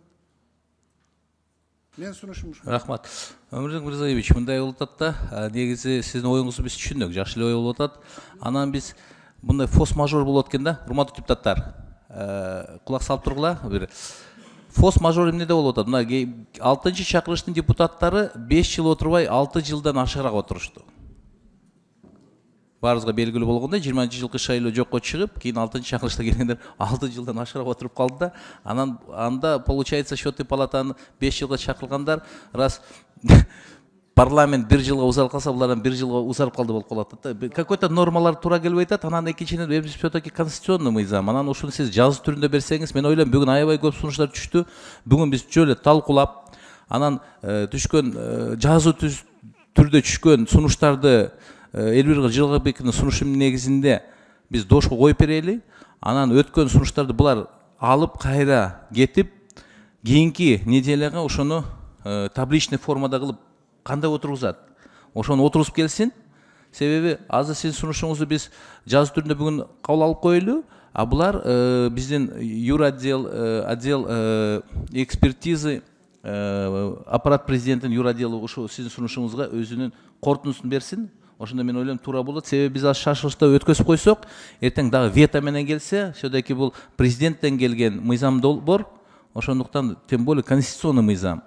Мен сунушум ушул. Рахмат. Өмүрбек Мырзалиевич, мындай болуп атат да, негизи сиздин оюңузду биз түшүндүк, жакшы эле ой болуп атат. Анан биз мындай форс-мажор болот экен да, урматтуу депутаттар. Кулак салып тургула. Форс-мажор эмнеде болуп атат? Мына 6-чы чакырылыштын депутаттары 5 жыл отурбай 6 жылдан ашыгыраак отурушту. Баарыбызга белгилүү болгондой 20 жылкы шайлоо жокко чыгып, кийин 6-чы чакырылышта келгендер 6 жылдан ашыгыраак отуруп калды да. Анан анда получается счетный палатаны 5 жылга чакыргандар, раз парламент 1 жылга узарып калса, булардан 1 жылга узарып калды болуп калат да. Какой-то нормалар туура келбей атат. Анан экинчиден биз все-таки конституционный мыйзам. Анан ушуну сиз жазуу түрүндө берсеңиз, мен ойлойм бүгүн аябай көп сунуштар түштү. Бүгүн биз жөн эле талкуулап, анан түшкөн жазуу түрдө түшкөн сунуштарды Элвир Жылгабековдун сунушунун негизинде биз дошко коюп берели. Анан өткөн сунуштарды булар алып кайра кетип, кийинки неделяга ошону табличный формада кылып кандай отургузат, ошону отургузуп келсин. Себеби азыр сиздин сунушуңузду биз жазуу түрүндө бүгүн кабыл алып коелу, а булар биздин юротдел, отдел экспертизы, аппарат президенттин юротделу ушу сиздин сунушуңузга өзүнүн корутундусун берсин. Ошондо мен ойлойм туура болот. Себеби биз шашылышта өткөзүп койсок, эртең дагы вето менен келсе, все-таки бул президенттен келген мыйзам долбоор, ошондуктан тем более конституционный мыйзам.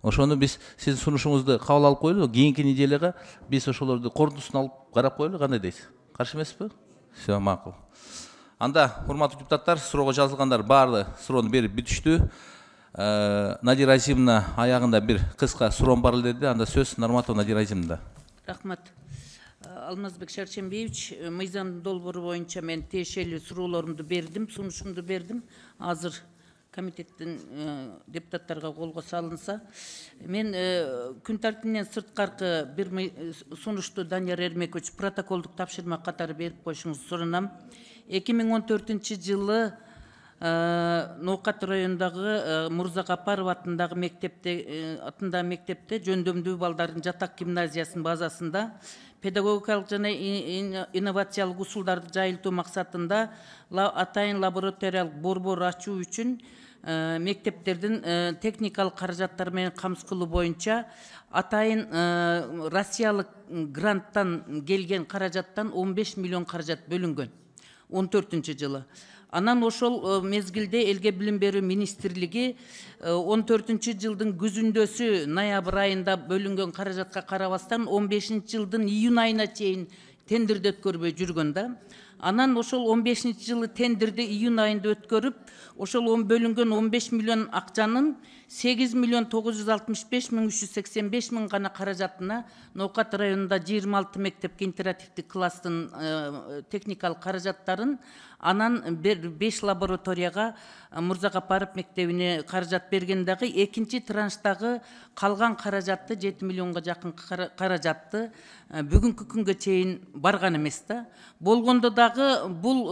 Ошону биз сиздин сунушуңузду кабыл алып коелу, кийинки неделяга биз ошолорду корутундусун алып карап коелу, кандай дейсиз? Каршы эмеспи? Все, макул. Анда урматтуу депутаттар, суроого жазылгандар баары суроону берип бүтүштү. Надира Азимовна аягында бир кыска суроом бар эле деди. Анда сөз Нурматова Надира Азимовнада. Рахмат. Алмазбек Шаршембиевич, мыйзам долбоору боюнча мен тиешелүү суроолорумду бердим, сунушумду бердим. Азыр комитеттин депутаттарга колго салынса, мен күн тартибинен сырткаркы бир сунушту Данияр Эрмекович протоколдук тапшырма катары берип коюшуңузду суранам. 2014-жылы Ноокат районундагы Мурзагапаров атындагы мектепте жөндөмдүү балдардын жатак гимназиясынын базасында педагогикалык жана инновациялык усулдарды жайылтуу максатында атайын лабораториялык борбор ачуу үчүн мектептердин техникалык каражаттары менен камсыз кылуу боюнча атайын Россиялык гранттан келген каражаттан 15 миллион каражат бөлүнгөн 14-жылы. Анан ошол мезгилде Элге билим берүү министрлиги 14-жылдын күзүндөсү ноябрь айында бөлүнгөн каражатка карабастан 15-жылдын июнь айына чейин тендерди өткөрбөй жүргөн да. Анан ошол 15-жылы тендерди июнь айында өткөрүп, ошол бөлүнгөн 15 миллион акчанын 8.965.385 гана каражатына Ноокат районунда 26 мектепке интерактивдик класстын техникалык каражаттарын, анан 5 лабораторияга Мурзагапаров мектебине каражат берген дагы, экинчи транштагы калган каражатты 7 миллионго жакын каражатты бүгүнкү күнгө чейин барган эмес да. Болгондо дагы бул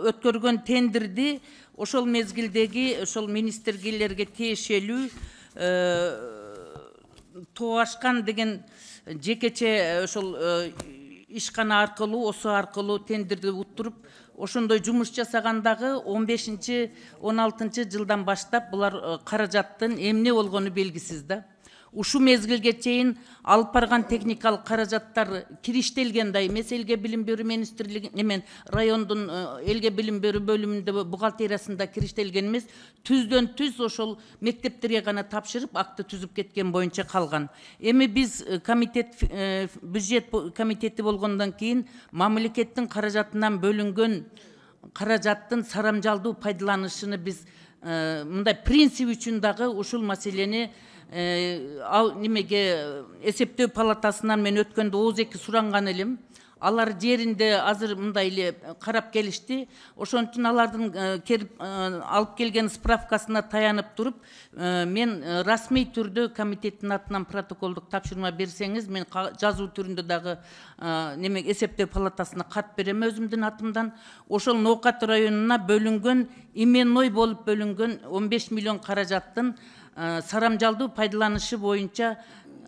өткөргөн тендерди ошол мезгилдеги ошол министрликтерге тиешелүү Тоо Ашкан деген жекече ошол ишкана аркылуу, ОСО аркылуу тендерди уттуруп, ошондой жумуш жасагандагы 15-16 жылдан баштап булар каражаттын эмне болгону белгисиз да. Ушу мезгилге чейин алып барган техникалык каражаттар кириштелген да эмес, элге билим берүү министрлиги немен райондун элге билим берүү бөлүмүндө бухгалтериясында кириштелген эмес, түздөн түз ошол мектептерге гана тапшырып, акты түзүп кеткен боюнча калган. Эми биз комитет, бюджет комитети болгондон кийин мамлекеттин каражатынан бөлүнгөн каражаттын сарамжалдуу пайдаланышыны биз мындай принцип үчүн дагы ушул маселени немеге эсептөө палатасынан мен өткөндө ооз эки суранган элем. Алар жеринде азыр мындай эле карап келишти. Ошон үчүн алардын алып келген справкасына таянып туруп, мен расмий түрдө комитеттин атынан протоколдук тапшырма берсеңиз, мен жазуу түрүндө дагы немеге эсептөө палатасына кат берем өзүмдүн атымдан. Ошол Ноокат районуна бөлүнгөн, именной болуп бөлүнгөн 15 миллион каражаттын сарамжалдуу пайдаланышы боюнча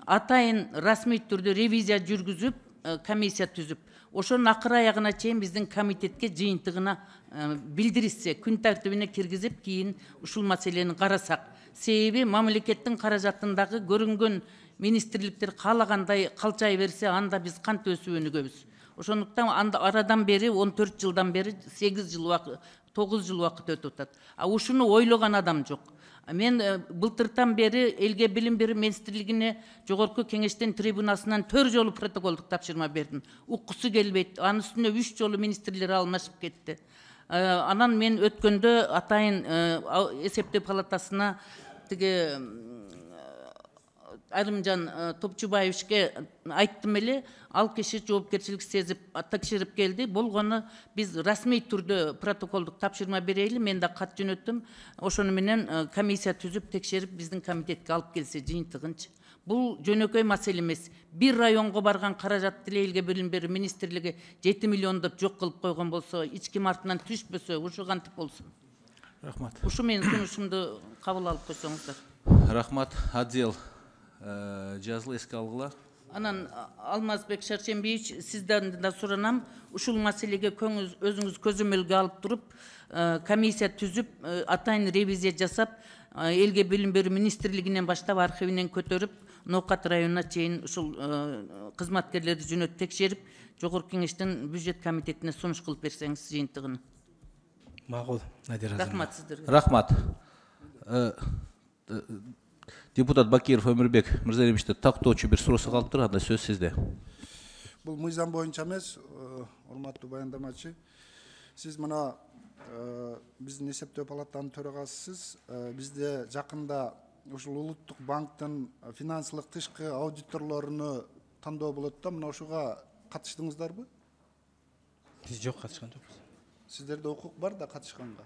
атайын расмий түрдө ревизия жүргүзүп, комиссия түзүп, ошонун акыр аягына чейин биздин комитетке жыйынтыгына билдиришсе, күн тартибине киргизип, кийин ушул маселени карасак. Себеби мамлекеттин каражатындагы көрүнгөн министрликтер каалагандай калчай берсе, анда биз кантип өсүп өнүгөбүз. Ошондуктан арадан бери 14 жылдан бери 8 жыл убакыт, 9 жыл убакыт өтүп атат. Ушуну ойлогон адам жок. Мен былтыртан бери элге билим берүү министрлигине жогорку кеңештин трибунасынан 4 жолу протоколдук тапшырма бердим. Уккусу келбейт. Анын үстүнө 3 жолу министрлер алмашып кетти. Анан мен өткөндө атайын эсептөө палатасына тиги Арымжан Топчубаевичке айттым эле, ал киши жоопкерчилик сезип текшерип келди. Болгону биз расмий түрдө протоколдук тапшырма берели, мен да кат жөнөттүм. Ошону менен комиссия түзүп текшерип биздин комитетке алып келсе жыйынтыгынчы. Бул жөнөкөй маселе эмес. Бир районго барган каражатты элге билим берүү министрлиги 7 миллиондоп жок кылып койгон болсо, эч ким артынан түшпөсө, ушу кантип болсун? Рахмат. Ушу менин сунушумду кабыл алып койсоңуздар. Рахмат. Отдел жазылы эске алгыла. Анан Алмазбек Шаршембиевич, сизден да суранам, ушул маселеге өзүңүз көзөмөлгө алып туруп, комиссия түзүп, атайын ревизия жасап, элге билим берүү министрлигинен баштап архивинен көтөрүп, Ноокат районуна чейин ушул кызматкерлерди жөнөтүп текшерип, жогорку кеңештин бюджет комитетине сунуш кылып берсеңиз жыйынтыгын. Макул, Надир Азамат. Рахмат сиздерге. Рахмат. Депутат Бакиров Өмүрбек Мырзалиевичте тактоочу бир суроосу калып тур, анда сөз сизде. Бул мыйзам боюнча эмес, урматтуу баяндамачы. Сиз мына биздин эсептөө палатанын төрагасысыз. Бизде жакында ушул улуттук банктын финансылык тышкы аудиторлоруну тандоо болот да, мына ушуга катыштыңыздарбы? Биз жок, катышкан жокпуз. Сиздерде укук бар да катышканга?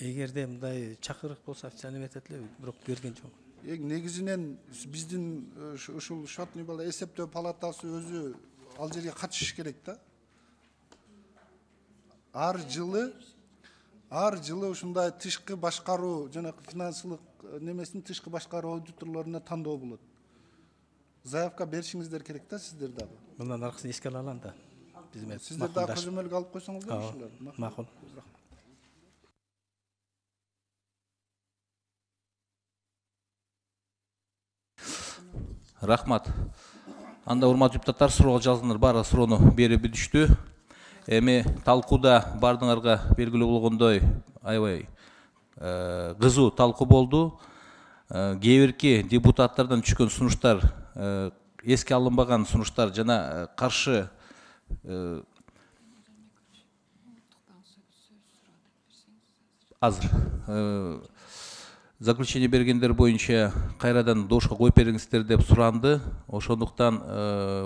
Эгерде мындай чакырык болсо официально метет эле, бирок берген жок. Негизинен биздин ушул шотный эсептөө палатасы өзү ал жерге катышыш керек да. Ар жылы ушундай тышкы башкаруу жана финансылык немесин тышкы башкаруу аудиторлоруна тандоо болот. Заявка беришиңиздер керек да сиздер дагы. Мындан аркысын эске алам да. Сиздер дагы көзөмөлгө алып койсоңуздар ушулар. Макул. Рахмат. Анда урматтуу депутаттар, суроо жазгандар баары суроону берип бүтүштү. Эми талкууда бардыңарга белгилүү болгондой аябай кызуу талкуу болду. Кээ бирки депутаттардан түшкөн сунуштар, эске алынбаган сунуштар жана каршы азыр заключение бергендер боюнча кайрадан дошко коюп бериңиздер деп суранды. Ошондуктан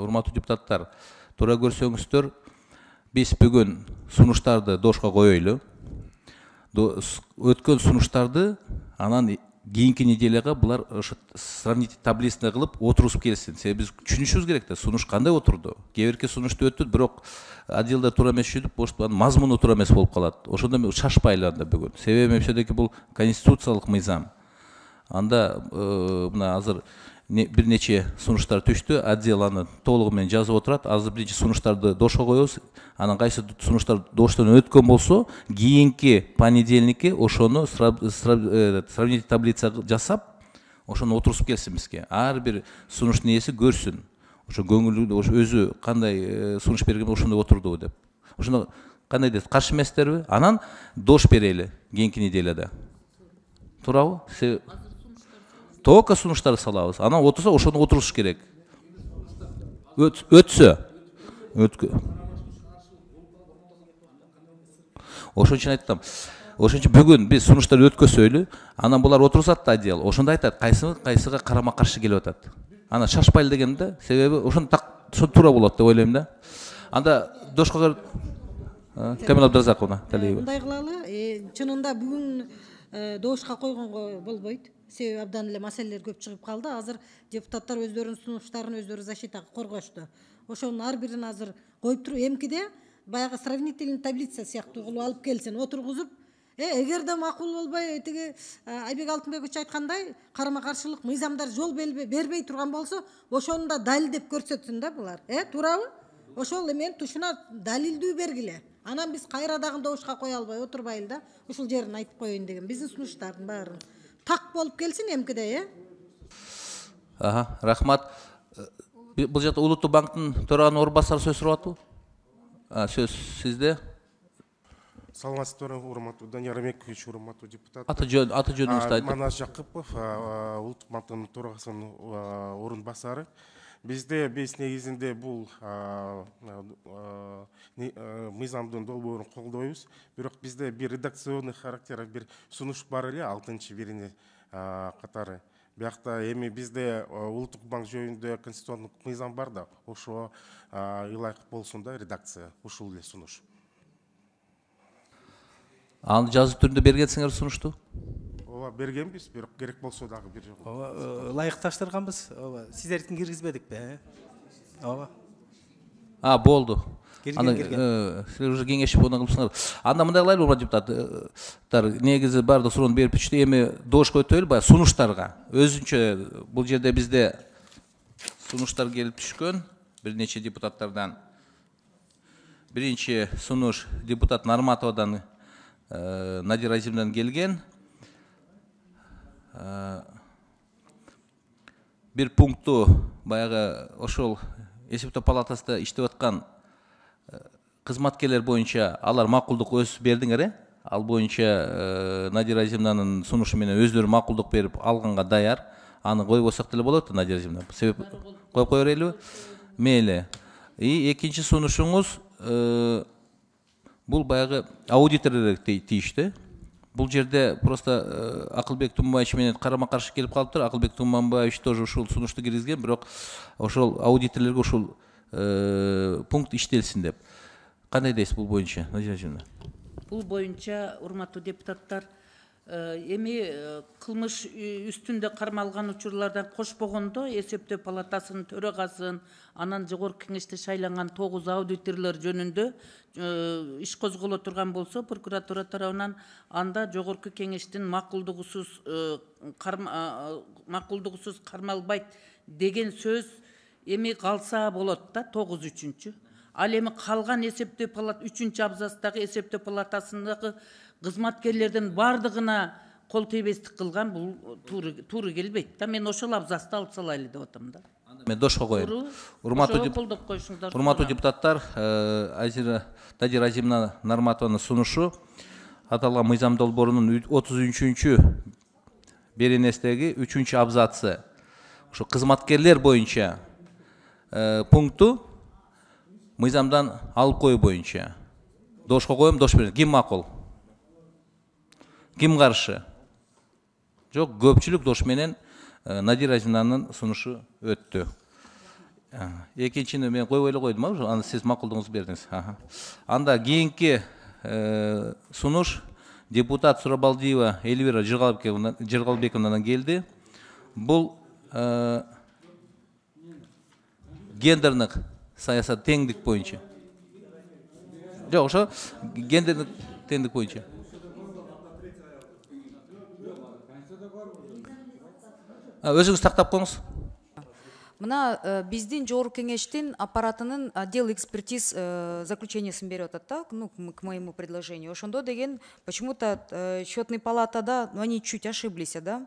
урматтуу депутаттар, туура көрсөңүздөр, биз бүгүн сунуштарды дошко коелу. Өткөн сунуштарды анан кийинки неделяга булар ошо сравнительный таблицаны кылып отурусуп келсин. Себеби биз түшүнүшүбүз керек да, сунуш кандай отурду. Кээ бирки сунушту өттү, бирок отделда туура эмес жүрүп, мазмуну туура эмес болуп калат. Ошондо мен шашпайлы анда бүгүн. Себеби все-таки бул конституциялык мыйзам. Анда мына азыр бир нече сунуштар түштү, отдел аны толугу менен жазып отурат. Азыр биринчи сунуштарды дошко коебуз. Анан кайсы сунуштар доштон өткөн болсо, кийинки понедельникке ошону сравнительный таблица жасап, ошону отурусуп келсин бизге. Ар бир сунуштун ээси көрсүн. Ошо көңүлү, ошо өзү кандай сунуш берген ошондой отурду деп. Ошондо кандай дейт, каршы эместерби? Анан дош берели кийинки неделяда. Туурабы? Только сунуштарды салабыз. Анан отурса, ошону отурушуш керек. Өтсө. Ошон үчүн айттым. Ошон үчүн бүгүн биз сунуштар өткөсөйлү, анан булар отурсат да отдел. Ошондо айтат, кайсыга карама каршы келип атат. Ана шашпайлы дегеним да, себеби ошону туура болот деп ойлойм да. Анда дошко Камила Абдразаковна Талиева. Мындай кылалы, чынында бүгүн дошко койгонго болбойт. Себеби абдан эле маселелер көп чыгып калды. Азыр депутаттар өздөрүнүн сунуштарын өздөрү защита коргошту. Ошонун ар бирин азыр коюп туруп, эмкиде баягы сравнительный таблица сыяктуу кылып алып келсин, отургузуп, эгерде макул болбой, тиги Айбек Алтынбекович айткандай, карама каршылык мыйзамдар жол бербей турган болсо, ошону да далилдеп көрсөтсүн да булар. Туурабы? Ошол эмен тушуна далилдүү бергиле. Анан биз кайра дагы дошко кое албай отурбайлы да. Ушул жерин айтып коеюн деген. Биздин сунуштардын баарын так болуп келсин эмкиде, Рахмат. Бул жерде Улуттук банктын төраганын орун басары сөз сурап атпы? Сөз сизде. Саламатсыздар, урматтуу Данияр Ремекович, урматтуу депутат. Аты жөнүңүздү айтып. Манас Жакыпов, Улуттук банктын төрагасынын орун басары. Бизде биз негизинде бул мыйзамдын долбоорун колдойбуз. Бирок бизде бир редакционный характер бир сунуш бар эле, 6-бирини катары. Биякта эми бизде Улуттук банк жөнүндө конституциондук мыйзам бар да, ошо ылайык болсун да редакция, ушул эле сунуш. Аны жазуу түрүндө бергенсиңер сунушту? Ооба, бергенбиз, бирок керек болсо дагы бир жолу. Ооба, ылайыкташтырганбыз. Ооба, сиздердин киргизбедикпи? Ооба. Болду. Кирген. Силер уже кеңешип ондан кылсыңар. Анда мындай кылайлы, урматтуу депутаттар, негизи баардык суроону берип түштү. Эми дошко өтөлү, баягы сунуштарга. Өзүнчө бул жерде бизде сунуштар келип түшкөн, бир нече депутаттардан. Биринчи сунуш депутат Нарматовадан Надира Азимовнадан келген. Бир пункту баягы ошол эсептөө палатасында иштеп аткан кызматкерлер боюнча алар макулдук өз бердиңер, ал боюнча Надира Азимовнанын сунушу менен өздөрү макулдук берип алганга даяр. Аны койбосок деле болот, Надира Азимовна. Себеп коюп кое берелиби? Мейли. Экинчи сунушуңуз бул баягы аудиторлорго тийиштүү. Бул жерде просто Акылбек Туманбаевич менен карама каршы келип калыптыр. Акылбек Туманбаевич тоже ушул сунушту киргизген, бирок ошол аудиторлорго ушул пункт иштелсин деп. Кандай дейсиз бул боюнча, Надира Азимовна? Бул боюнча, урматтуу депутаттар, эми кылмыш үстүндө кармалган учурлардан кошпогондо эсептөө палатасынын төрагасын, анан жогорку кеңеште шайланган 9 аудиторлор жөнүндө иш козголо турган болсо, прокуратура тарабынан анда жогорку кеңештин макулдугусуз кармалбайт деген сөз эми калса болот да, 9-3. Ал эми калган эсептөө палата 3 абзацтагы эсептөө палатасындагы кызматкерлердин бардыгына кол тийбестик кылган, бул туура келбейт да. Мен ошол абзацты алып салайлы деп атам да. Мен дошко коеюн. Урматтуу депутаттар, Надира Азимовна Нарматованын сунушу аталган мыйзам долбоорунун 33-чү беренесиндеги 3-чү абзацы. Ошо кызматкерлер боюнча пункту мыйзамдан алып коюу боюнча дошко коем, дош берем. Ким макул? Ким каршы? Жок, көпчүлүк дош менен Надира Азимованын сунушу өттү. Экинчини мен койбой эле койдум, аны сиз макулдугуңузду бердиңиз. Анда кийинки сунуш депутат Сурабалдиева Эльвира Жыргалбековнадан келди. Бул гендердик саясат теңдик боюнча. Жок, ошо гендердик теңдик боюнча. Өзүңүз тактап коюңуз. Мына биздин жогорку кеңештин аппаратынын отдел экспертиз заключениясын берип атат да, ну, к моему предложению. Ошондо деген почему-то счетный палатада, ну, они чуть ошиблись, да.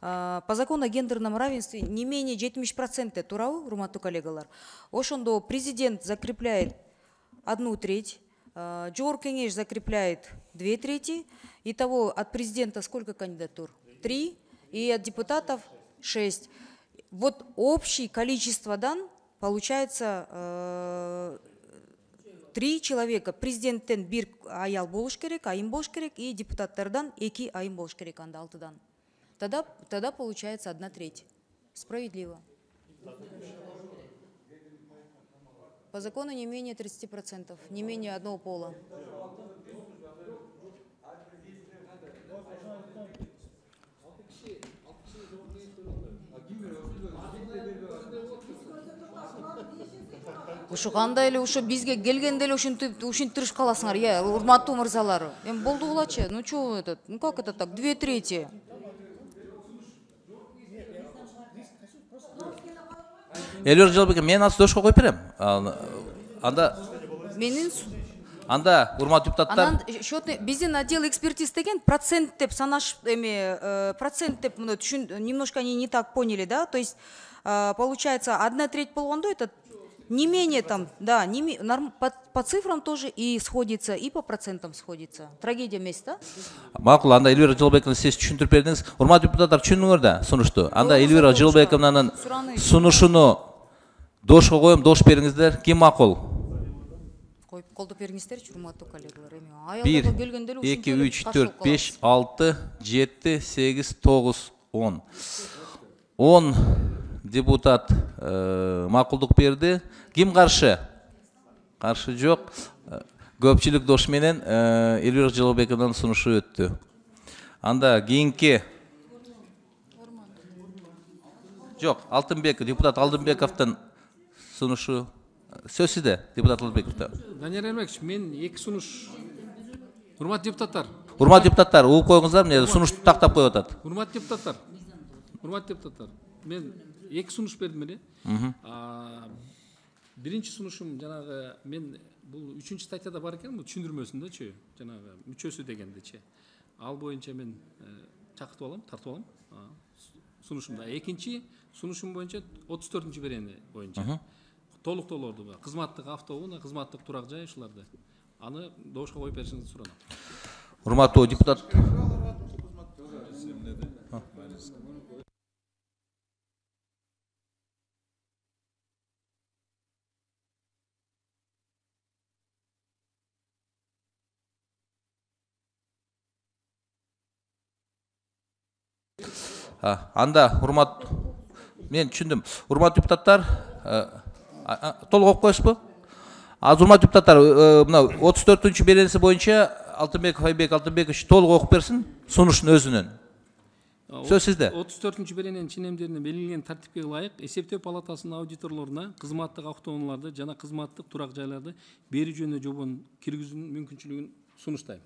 По закону о гендерном равенстве не менее 70% туравы, урматтуу коллегалар. Ошондо президент закрепляет 1/3, жогорку кеңеш закрепляет 2/3. Итого от президента сколько кандидатур? 3, и от депутатов 6. Вот общее количество дан получается 3 человека. Президенттен 1 аял болуш керек, айым болуш керек, и депутаттардан 2 айым болуш керек, анда 6-дан. Тогда получается 1/3. Справедливо. По закону не менее 30%, не менее одного пола. Ушу кандай эле ушу бизге келгенде эле ушинтирип каласыңар, я, урматтуу мырзалар. Эми болду булачы. Ну что этот? Ну как это так? 2/3. Эльвира Жыргалбекова, мен азыр дошко коюп берем. Анда урматтуу депутаттар. Анан счетный биздин отдел экспертиз деген процент деп санаш процент деп мына немножко они не так поняли, да? То есть получается 1/3 болгондо это не менее там, да, по цифрам тоже и сходится, и по процентам сходится. Трагедия эмес, да? Макул, анда Эльвира Жыргалбековна сиз түшүндүрүп бердиңиз. Урматтуу депутаттар, түшүндүңөр да сунушту. Анда Эльвира Жыргалбековнанын сунушуну дошко коем, дош бериңиздер. Ким макул? Коюп колдоп бериңиздерчи, урматтуу коллегалар. 1, 2, 3, 4, 5, 6, 7, 8, 9, 10. 10 депутат макулдук берди. Ким каршы? Каршы жок. Көпчүлүк дош менен Эльвира Жыргалбековнанын сунушу өттү. Анда кийинки жок, депутат Алтынбековдун сунушу сөз сизде, депутат Алтынбековда. Данияр Эрмекович, мен 2 сунуш. Урматтуу депутаттар. Урматтуу депутаттар, угуп коюңуздар, эмне сунушту тактап коюп атат. Урматтуу депутаттар, мен 2 сунуш бердим эле. Биринчи сунушум жанагы мен бул 3-чү статьяда бар экен, бул түшүндүрмөсүндөчү, жанагы мүчөсү дегендечи. Ал боюнча мен чакыртып алам, тартып алам. Сунушумда экинчи сунушум боюнча 34-чү берени боюнча. Толуктоолорду, кызматтык автоунаа, кызматтык турак жай ушуларды. Аны добушка коюп беришиңизди суранам. Урматтуу депутат. Анда урмат, мен түшүндүм. Урматтуу депутаттар, толук окуп коесузбу? Урматтуу депутаттар, мына 34-чү беренеси боюнча Алтынбеков Айбек Алтынбекович толук окуп берсин сунуштун өзүнөн. Сөз сизде. 34-чү берененин ченемдерине белгиленген тартипке ылайык эсептөө палатасынын аудиторлоруна кызматтык автоунааларды жана кызматтык турак жайларды берүү жөнүндө жобонун киргизүүнүн мүмкүнчүлүгүн сунуштайм.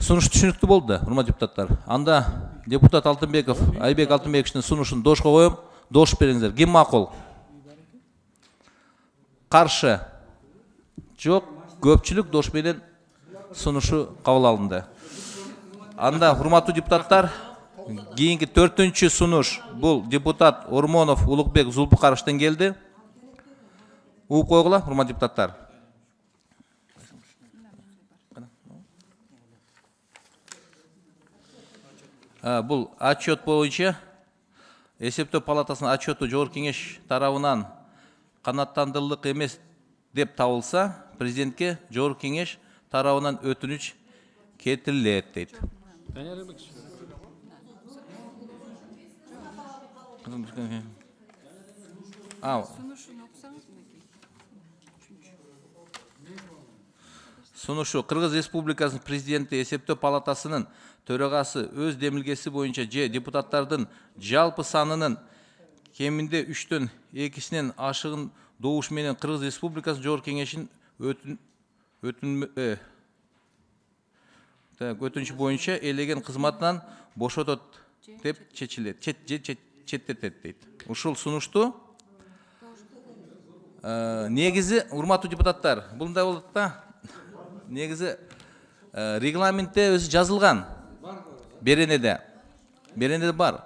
Сунуш түшүнүктүү болду да, урматтуу депутаттар. Анда депутат Алтынбеков Айбек Алтынбековичтин сунушун дошко коем, дош бериңиздер. Ким макул? Каршы? Жок, көпчүлүк дош менен сунушу кабыл алынды. Анда урматтуу депутаттар, кийинки 4-чү сунуш бул депутат Ормонов Улукбек Зулпукаровичтен келди. Угуп койгула, урматтуу депутаттар. Бул отчет боюнча эсептөө палатасынын отчету жогорку кеңеш тарабынан канааттандырылык эмес деп табылса, президентке Жогорку Кеңеш тарабынан өтүнүч кетирилет дейт. Сунушу Кыргыз Республикасынын президенти эсептөө палатасынын төрагасы өз демилгеси боюнча же депутаттардын жалпы санынын кеминде 3төн 2-синен ашыгын добуш менен Кыргыз Республикасынын Жогорку Кеңешинин өтүнүчү боюнча элеген кызматынан бошотот деп чечилет, четтетет дейт. Ушул сунушту негизи, урматтуу депутаттар, бул мындай болот да, негизи регламентте өзү жазылган. Беренеде бар.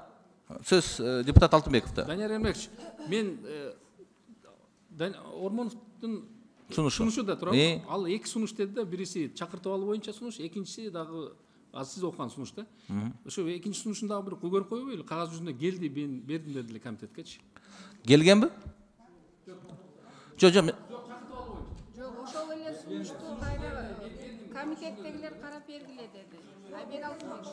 Сөз депутат Алтынбековда. Данияр Эрмекович, мен Ормоновдун сунушу да турат. Ал эки сунуш деди да, бириси чакыртып алуу боюнча сунуш, экинчиси дагы сиз окуган сунуш да. Ошо экинчи сунушун дагы бир көрүп койбойлу, кагаз жүзүндө келди, мен бердим деди эле комитеткечи. Келгенби? Жок, чакыртып алуу боюнча. Жок, ошол эле сунушту кайра комитеттегилер карап бергиле деди. Айбек Алтынбек.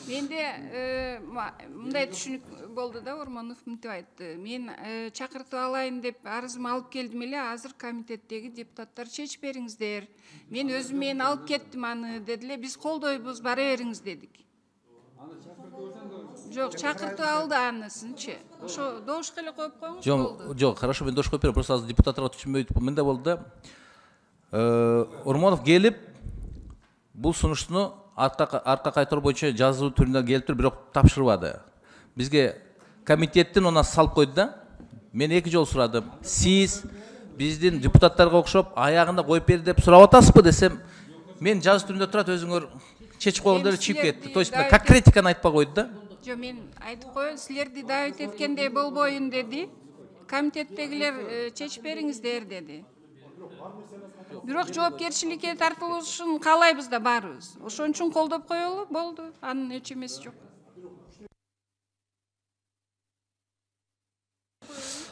Менде мындай түшүнүк болду да, Ормонов мынтип айтты. Мен чакыртып алайын деп арызымды алып келдим эле, азыр комитеттеги депутаттар чечип бериңиздер. Мен өзүм менен алып кеттим аны дедиле, биз колдойбуз, бара бериңиз дедик. Жок, чакыртып алды анысынчы. Ошо добушка эле коюп коюңуз. Жок, хорошо, мен добуш коюп берем, просто азыр депутаттарга түшүнбөйт. Мындай болду да. Ормонов келип бул сунушту арка кайтаруу боюнча жазуу түрүндө келип туруп, бирок тапшырбады. Бизге комитеттин она салып койду да. Мен 2 жолу сурадым. Сиз биздин депутаттарга окшоп аягында коюп бер деп сурап атасызбы десем, мен жазуу түрүндө турат, өзүңөр чечип койгондор чип кетти. То есть конкретиканы айтпай койду да. Жок, мен айтып коеюн, силерди давать эткенде болбоюн деди. Комитеттегилер чечип бериңиздер деди. Бирок жоопкерчиликке тартылышын каалайбыз да баарыбыз. Ошон үчүн колдоп коелу, болду. Анын эч эмеси жок.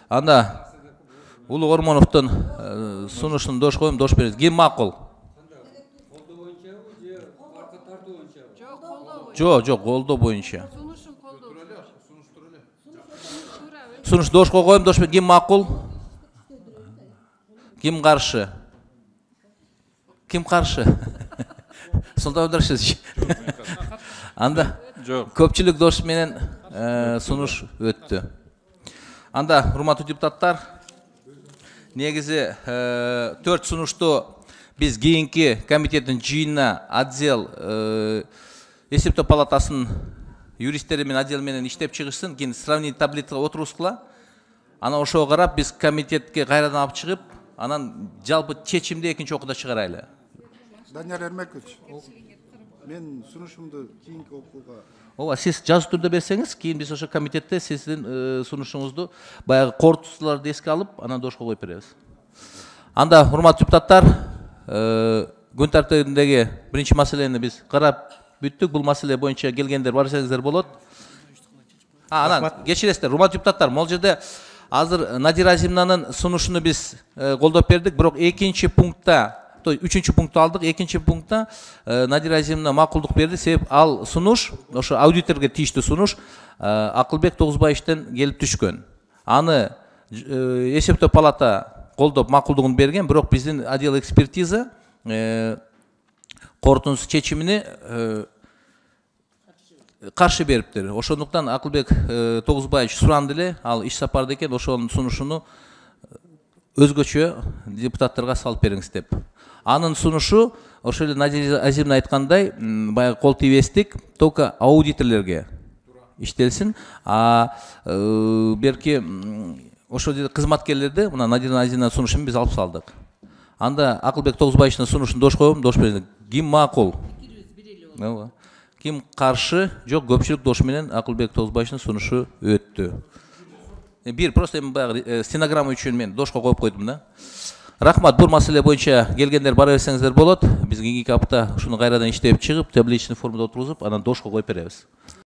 Анда Улуу Ормоновдун сунушун дош коюм, дош бериңиз. Ким макул? Жок, колдоо боюнча. Сунуш дош коюм, дош бериңиз. Ким макул? Ким каршы? Ким каршы? Сонда өндөрсүз. Анда көпчүлүк дош менен сунуш өттү. Анда урматтуу депутаттар, негизи 4 сунушту биз кийинки комитеттин жыйынына отдел эсептөө палатасынын юристтери менен отдел менен иштеп чыгышсын, кийин сравнительный таблицага отургузгула. Ана ошого карап биз комитетке кайрадан алып чыгып, анан жалпы чечимди экинчи окууда чыгарайлы. Данияр Эрмекович, мен сунушумду кийинки окууга. Ооба, сиз жазуу түрдө берсеңиз, кийин биз ошо комитетте сиздин сунушуңузду баягы корутуштууларды эске алып, анан дошко коюп беребиз. Анда урматтуу депутаттар, күн тартибиндеги биринчи маселени биз карап бүттүк. Бул маселе боюнча келгендер барсаңыздар болот. Анан кечиресиздер, урматтуу депутаттар, могул жерде азыр Надира Азимнанын сунушуну биз колдоп бердик, бирок экинчи пунктта, то есть 3-чү пунктты алдык, экинчи пунктта Надира Азимовна макулдук берди, себеп ал сунуш, ошо аудиторго тийиштүү сунуш Акылбек Тогузбаевичтен келип түшкөн. Аны эсептөө палата колдоп макулдугун берген, бирок биздин отдел экспертиза корутундусу чечимини каршы бериптир. Ошондуктан Акылбек Тогузбаевич суранды эле, ал иш сапарда экен, ошонун сунушуну өзгөчө депутаттарга салып бериңиз деп. Анын сунушу, ошо эле Надира Азимовна айткандай, баягы кол тийбестик, только аудиторлерге иштелсин. Берки ошо жерде кызматкерлерди, мына Надира Азимовнанын сунушун биз алып салдык. Анда Акылбек Тогузбаевичтин сунушун дош коюм, дош бериңиз. Ким макул? Ким каршы? Жок, көпчүлүк дош менен Акылбек Тогузбаевичтин сунушу өттү. Бир просто баягы стенограмма үчүн мен дошко коюп койдум да. Рахмат, бул маселе боюнча келгендер бара берсеңиздер болот. Биз кийинки апта ушуну кайрадан иштеп чыгып, табличный формада отургузуп, анан дошко коюп беребиз.